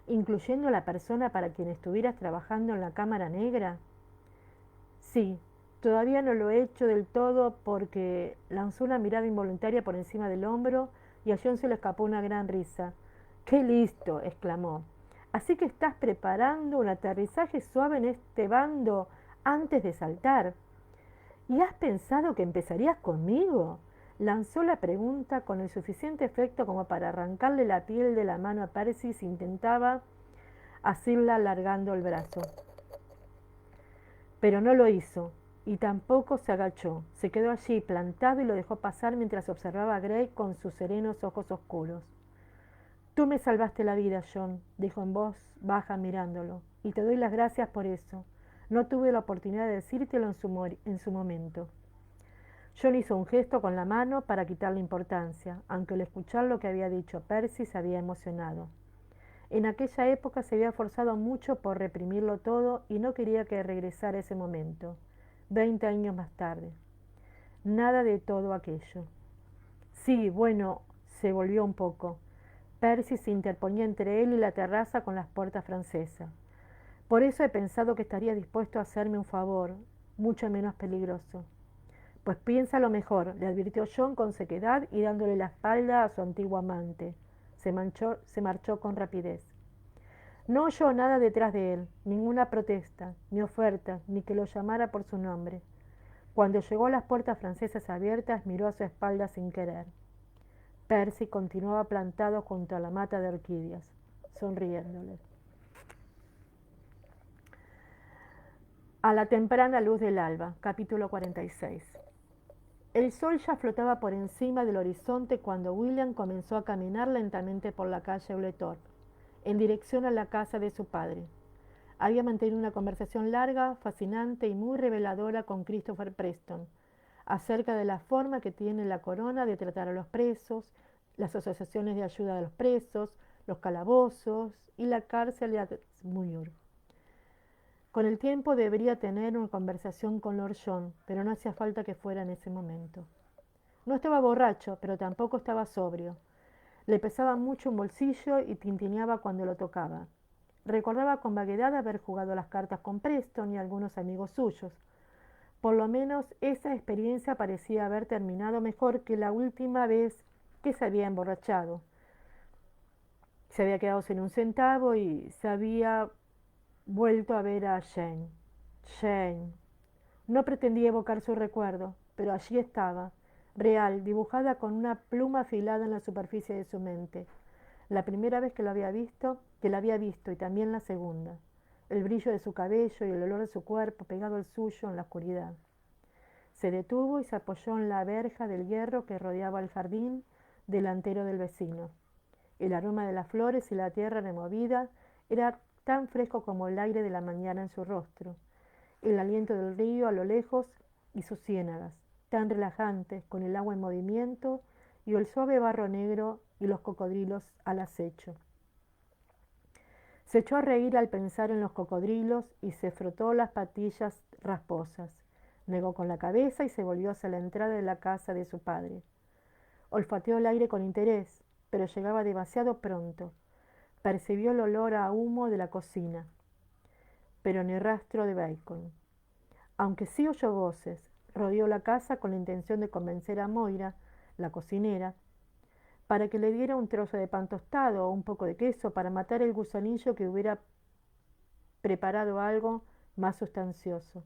¿Incluyendo a la persona para quien estuvieras trabajando en la Cámara Negra? Sí, todavía no lo he hecho del todo porque lanzó una mirada involuntaria por encima del hombro y a John se le escapó una gran risa. ¡Qué listo!, exclamó. Así que estás preparando un aterrizaje suave en este bando antes de saltar. ¿Y has pensado que empezarías conmigo? Lanzó la pregunta con el suficiente efecto como para arrancarle la piel de la mano a Percy si intentaba asirla alargando el brazo. Pero no lo hizo, y tampoco se agachó. Se quedó allí plantado y lo dejó pasar mientras observaba a Gray con sus serenos ojos oscuros. Tú me salvaste la vida, John, dijo en voz baja mirándolo, y te doy las gracias por eso. No tuve la oportunidad de decírtelo en su momento. John hizo un gesto con la mano para quitarle importancia, aunque al escuchar lo que había dicho Percy se había emocionado. En aquella época se había forzado mucho por reprimirlo todo y no quería que regresara ese momento, 20 años más tarde. Nada de todo aquello. Sí, bueno, se volvió un poco. Percy se interponía entre él y la terraza con las puertas francesas. Por eso he pensado que estaría dispuesto a hacerme un favor, mucho menos peligroso. Pues piénsalo mejor, le advirtió John con sequedad y dándole la espalda a su antiguo amante. Se marchó con rapidez. No oyó nada detrás de él, ninguna protesta, ni oferta, ni que lo llamara por su nombre. Cuando llegó a las puertas francesas abiertas, miró a su espalda sin querer. Percy continuaba plantado junto a la mata de orquídeas, sonriéndole. A la temprana luz del alba, capítulo 46. El sol ya flotaba por encima del horizonte cuando William comenzó a caminar lentamente por la calle Bletorp, en dirección a la casa de su padre. Había mantenido una conversación larga, fascinante y muy reveladora con Christopher Preston, acerca de la forma que tiene la corona de tratar a los presos, las asociaciones de ayuda a los presos, los calabozos y la cárcel de Asmuir. Con el tiempo debería tener una conversación con Lord John, pero no hacía falta que fuera en ese momento. No estaba borracho, pero tampoco estaba sobrio. Le pesaba mucho un bolsillo y tintineaba cuando lo tocaba. Recordaba con vaguedad haber jugado las cartas con Preston y algunos amigos suyos. Por lo menos esa experiencia parecía haber terminado mejor que la última vez que se había emborrachado. Se había quedado sin un centavo y se había vuelto a ver a Jane. Jane. No pretendía evocar su recuerdo, pero allí estaba, real, dibujada con una pluma afilada en la superficie de su mente. La primera vez que la había visto y también la segunda. El brillo de su cabello y el olor de su cuerpo pegado al suyo en la oscuridad. Se detuvo y se apoyó en la verja del hierro que rodeaba el jardín delantero del vecino. El aroma de las flores y la tierra removida era tan fresco como el aire de la mañana en su rostro. El aliento del río a lo lejos y sus ciénagas, tan relajantes, con el agua en movimiento y el suave barro negro y los cocodrilos al acecho. Se echó a reír al pensar en los cocodrilos y se frotó las patillas rasposas. Negó con la cabeza y se volvió hacia la entrada de la casa de su padre. Olfateó el aire con interés, pero llegaba demasiado pronto. Percibió el olor a humo de la cocina, pero ni rastro de bacon. Aunque sí oyó voces, rodeó la casa con la intención de convencer a Moira, la cocinera, para que le diera un trozo de pan tostado o un poco de queso para matar el gusanillo que hubiera preparado algo más sustancioso.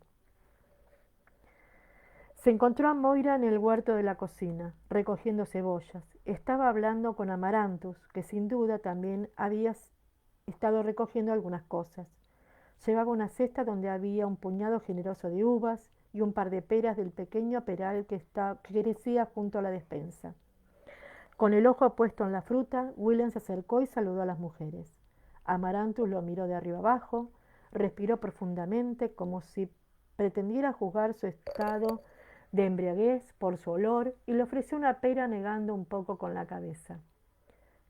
Se encontró a Moira en el huerto de la cocina, recogiendo cebollas. Estaba hablando con Amaranthus, que sin duda también había estado recogiendo algunas cosas. Llevaba una cesta donde había un puñado generoso de uvas y un par de peras del pequeño peral que crecía junto a la despensa. Con el ojo puesto en la fruta, William se acercó y saludó a las mujeres. Amaranthus lo miró de arriba abajo, respiró profundamente como si pretendiera juzgar su estado de embriaguez por su olor y le ofreció una pera negando un poco con la cabeza.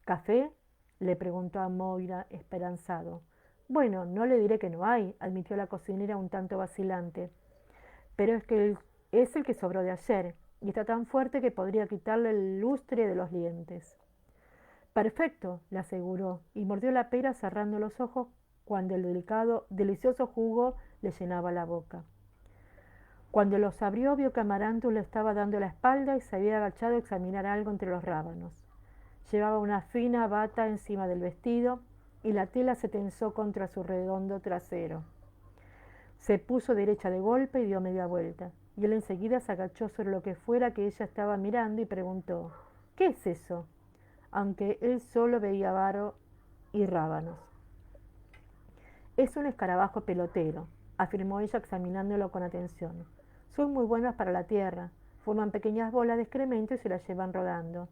¿Café?, le preguntó a Moira esperanzado. Bueno, no le diré que no hay, admitió la cocinera un tanto vacilante, pero es el que sobró de ayer y está tan fuerte que podría quitarle el lustre de los dientes. Perfecto, le aseguró, y mordió la pera cerrando los ojos cuando el delicioso jugo le llenaba la boca. Cuando los abrió vio que Amaranthus le estaba dando la espalda y se había agachado a examinar algo entre los rábanos. Llevaba una fina bata encima del vestido y la tela se tensó contra su redondo trasero. Se puso derecha de golpe y dio media vuelta, y él enseguida se agachó sobre lo que fuera que ella estaba mirando y preguntó: ¿qué es eso?, aunque él solo veía barro y rábanos. Es un escarabajo pelotero, afirmó ella examinándolo con atención. Son muy buenas para la tierra, forman pequeñas bolas de excremento y se las llevan rodando.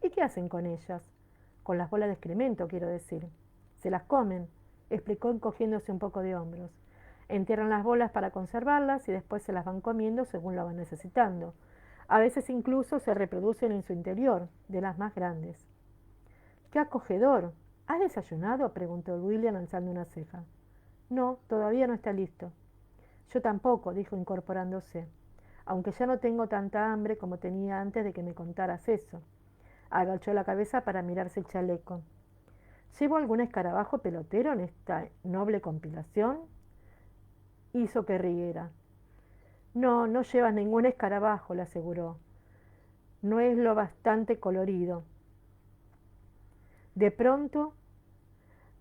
¿Y qué hacen con ellas? Con las bolas de excremento, quiero decir. Se las comen, explicó encogiéndose un poco de hombros. Entierran las bolas para conservarlas y después se las van comiendo según lo van necesitando. A veces incluso se reproducen en su interior, de las más grandes. ¡Qué acogedor! ¿Has desayunado?, preguntó William alzando una ceja. No, todavía no está listo. Yo tampoco, dijo incorporándose, aunque ya no tengo tanta hambre como tenía antes de que me contaras eso. Agachó la cabeza para mirarse el chaleco. ¿Llevo algún escarabajo pelotero en esta noble compilación? Hizo que riera. No, no llevas ningún escarabajo, le aseguró. No es lo bastante colorido. De pronto,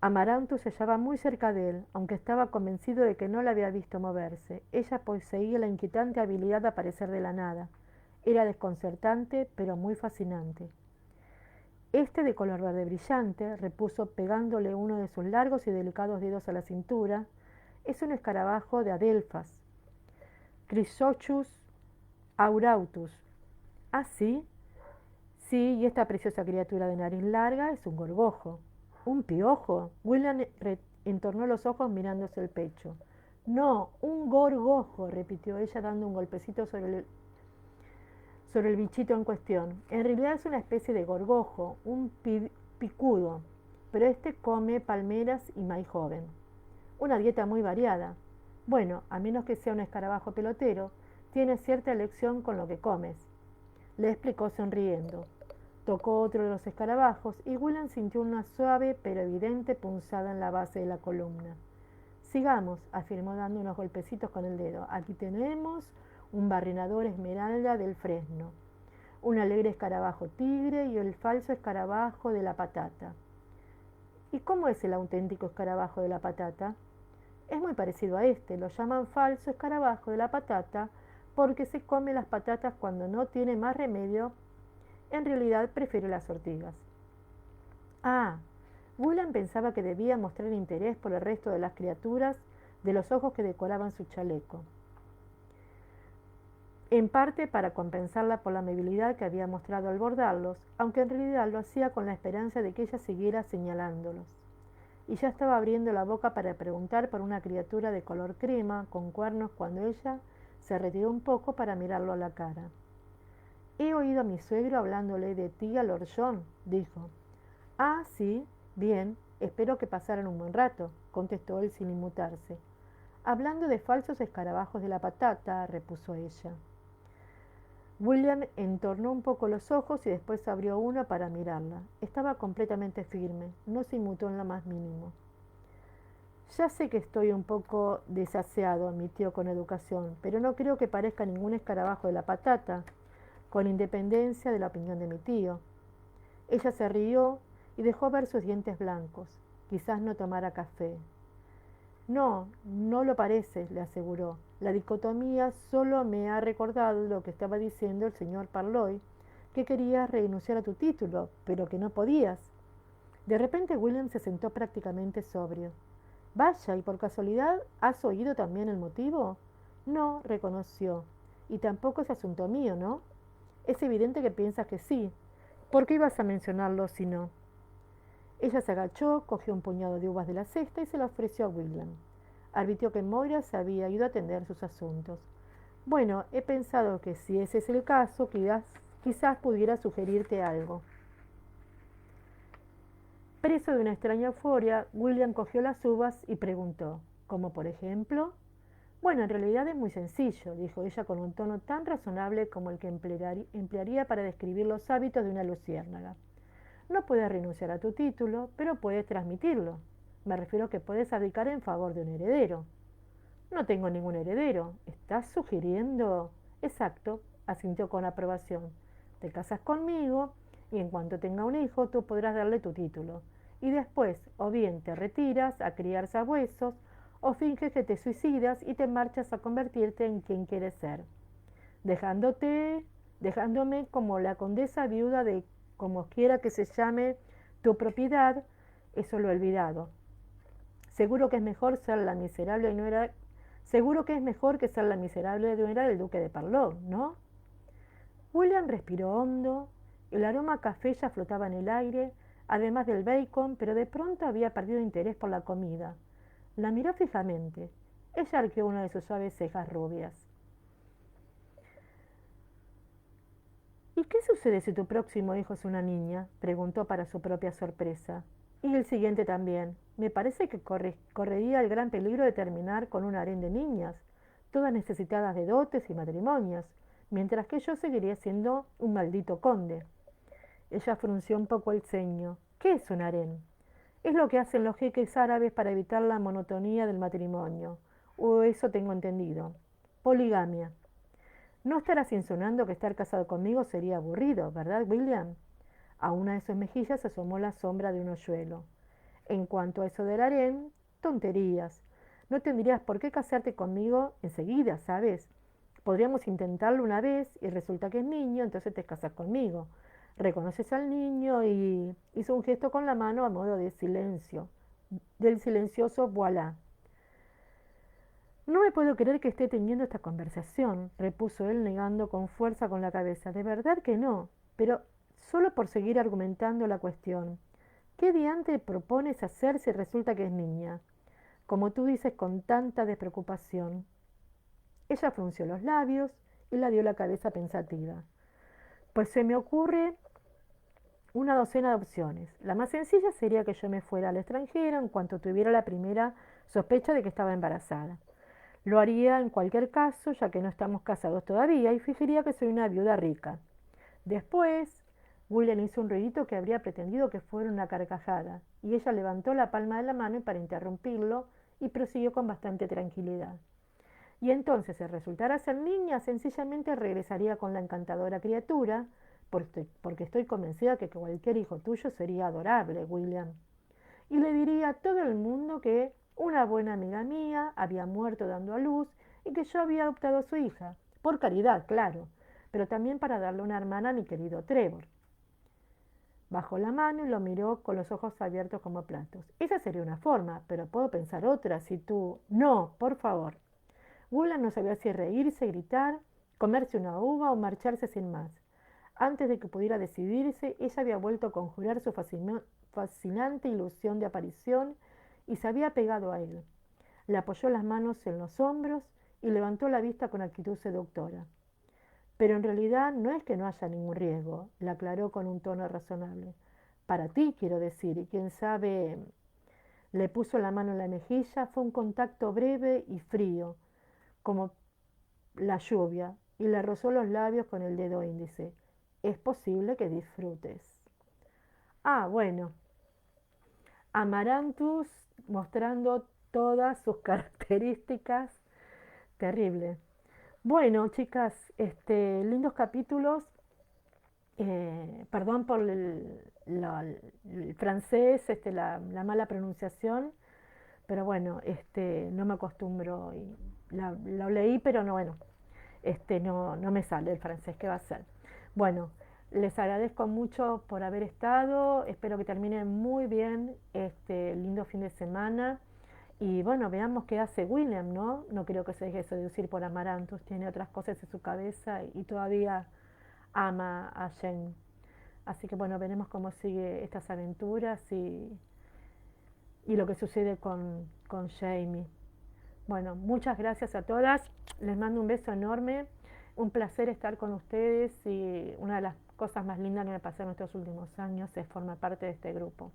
Amaranthus se hallaba muy cerca de él, aunque estaba convencido de que no la había visto moverse. Ella poseía la inquietante habilidad de aparecer de la nada. Era desconcertante, pero muy fascinante. Este de color verde brillante, repuso pegándole uno de sus largos y delicados dedos a la cintura, es un escarabajo de Adelphas, Chrysochus aurautus. ¿Ah, sí? Sí, y esta preciosa criatura de nariz larga es un gorgojo. ¿Un piojo? William entornó los ojos mirándose el pecho. No, un gorgojo, repitió ella dando un golpecito sobre el bichito en cuestión. En realidad es una especie de gorgojo, un picudo, pero este come palmeras y maíz joven. Una dieta muy variada. Bueno, a menos que sea un escarabajo pelotero, tienes cierta elección con lo que comes, le explicó sonriendo. Tocó otro de los escarabajos y William sintió una suave pero evidente punzada en la base de la columna. Sigamos, afirmó dando unos golpecitos con el dedo. Aquí tenemos un barrenador esmeralda del fresno, un alegre escarabajo tigre y el falso escarabajo de la patata. ¿Y cómo es el auténtico escarabajo de la patata? Es muy parecido a este, lo llaman falso escarabajo de la patata porque se come las patatas cuando no tiene más remedio. En realidad prefiere las ortigas. Ah, William pensaba que debía mostrar interés por el resto de las criaturas de los ojos que decoraban su chaleco, en parte para compensarla por la amabilidad que había mostrado al bordarlos, aunque en realidad lo hacía con la esperanza de que ella siguiera señalándolos. Y ya estaba abriendo la boca para preguntar por una criatura de color crema con cuernos cuando ella se retiró un poco para mirarlo a la cara. He oído a mi suegro hablándole de ti a Lord John, dijo. Ah, sí, bien, espero que pasaran un buen rato, contestó él sin inmutarse. Hablando de falsos escarabajos de la patata, repuso ella. William entornó un poco los ojos y después abrió uno para mirarla. Estaba completamente firme, no se inmutó en lo más mínimo. Ya sé que estoy un poco desaseado, admitió con educación, pero no creo que parezca ningún escarabajo de la patata, con independencia de la opinión de mi tío. Ella se rió y dejó ver sus dientes blancos. Quizás no tomara café. No, no lo parece, le aseguró. La dicotomía solo me ha recordado lo que estaba diciendo el señor Parloy, que querías renunciar a tu título, pero que no podías. De repente William se sentó prácticamente sobrio. Vaya, ¿y por casualidad has oído también el motivo? No, reconoció. Y tampoco es asunto mío, ¿no? Es evidente que piensas que sí. ¿Por qué ibas a mencionarlo si no? Ella se agachó, cogió un puñado de uvas de la cesta y se la ofreció a William. Advirtió que Moira se había ido a atender sus asuntos. Bueno, he pensado que si ese es el caso, quizás pudiera sugerirte algo. Preso de una extraña euforia, William cogió las uvas y preguntó, ¿como por ejemplo? Bueno, en realidad es muy sencillo, dijo ella con un tono tan razonable como el que emplearía para describir los hábitos de una luciérnaga. No puedes renunciar a tu título, pero puedes transmitirlo. Me refiero a que puedes abdicar en favor de un heredero. No tengo ningún heredero. ¿Estás sugiriendo? Exacto, asintió con aprobación. Te casas conmigo y en cuanto tenga un hijo tú podrás darle tu título. Y después, o bien te retiras a criar sabuesos, o finges que te suicidas y te marchas a convertirte en quien quieres ser, dejándome como la condesa viuda de como quiera que se llame tu propiedad. Eso lo he olvidado. Seguro que es mejor ser la miserable nuera, seguro que es mejor que ser la miserable nuera del duque de Parlour, ¿no? William respiró hondo, el aroma a café ya flotaba en el aire, además del bacon, pero de pronto había perdido interés por la comida. La miró fijamente. Ella arqueó una de sus suaves cejas rubias. ¿Y qué sucede si tu próximo hijo es una niña? Preguntó para su propia sorpresa. Y el siguiente también. Me parece que correría el gran peligro de terminar con un harén de niñas, todas necesitadas de dotes y matrimonios, mientras que yo seguiría siendo un maldito conde. Ella frunció un poco el ceño. ¿Qué es un harén? Es lo que hacen los jeques árabes para evitar la monotonía del matrimonio. O eso tengo entendido. Poligamia. No estarás insinuando que estar casado conmigo sería aburrido, ¿verdad, William? A una de sus mejillas asomó la sombra de un hoyuelo. En cuanto a eso del harén, tonterías. No tendrías por qué casarte conmigo enseguida, ¿sabes? Podríamos intentarlo una vez y resulta que es niño, entonces te casas conmigo. Reconoces al niño y hizo un gesto con la mano a modo de silencio, del silencioso voilà. No me puedo creer que esté teniendo esta conversación, repuso él negando con fuerza con la cabeza. De verdad que no, pero solo por seguir argumentando la cuestión. ¿Qué diante propones hacer si resulta que es niña? Como tú dices con tanta despreocupación. Ella frunció los labios y la dio la cabeza pensativa. Pues se me ocurre una docena de opciones. La más sencilla sería que yo me fuera al extranjero en cuanto tuviera la primera sospecha de que estaba embarazada. Lo haría en cualquier caso, ya que no estamos casados todavía, y fingiría que soy una viuda rica. Después, William hizo un ruidito que habría pretendido que fuera una carcajada, y ella levantó la palma de la mano para interrumpirlo y prosiguió con bastante tranquilidad. Y entonces, si resultara ser niña, sencillamente regresaría con la encantadora criatura, porque estoy convencida que cualquier hijo tuyo sería adorable, William. Y le diría a todo el mundo que una buena amiga mía había muerto dando a luz y que yo había adoptado a su hija, por caridad, claro, pero también para darle una hermana a mi querido Trevor. Bajó la mano y lo miró con los ojos abiertos como platos. Esa sería una forma, pero puedo pensar otra si tú... No, por favor. William no sabía si reírse, gritar, comerse una uva o marcharse sin más. Antes de que pudiera decidirse, ella había vuelto a conjurar su fascinante ilusión de aparición y se había pegado a él. Le apoyó las manos en los hombros y levantó la vista con actitud seductora. Pero en realidad no es que no haya ningún riesgo, le aclaró con un tono razonable. Para ti, quiero decir, y quién sabe, le puso la mano en la mejilla, fue un contacto breve y frío, como la lluvia, y le rozó los labios con el dedo índice. Es posible que disfrutes. Ah, bueno, Amaranthus mostrando todas sus características. Terrible. Bueno, chicas, lindos capítulos. Perdón por el francés, la mala pronunciación, pero bueno, no me acostumbro. Lo leí, pero no, bueno, no me sale el francés, ¿qué va a ser? Bueno, les agradezco mucho por haber estado, espero que terminen muy bien este lindo fin de semana y bueno, veamos qué hace William, ¿no? No creo que se deje seducir por Amaranthus, tiene otras cosas en su cabeza y todavía ama a Jane. Así que bueno, veremos cómo sigue estas aventuras y lo que sucede con Jamie. Bueno, muchas gracias a todas, les mando un beso enorme, un placer estar con ustedes y una de las cosas más lindas que me pasaron estos últimos años es formar parte de este grupo.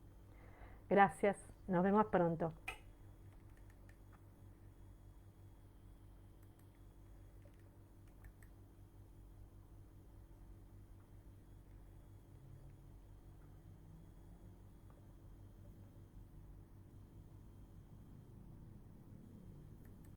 Gracias, nos vemos pronto.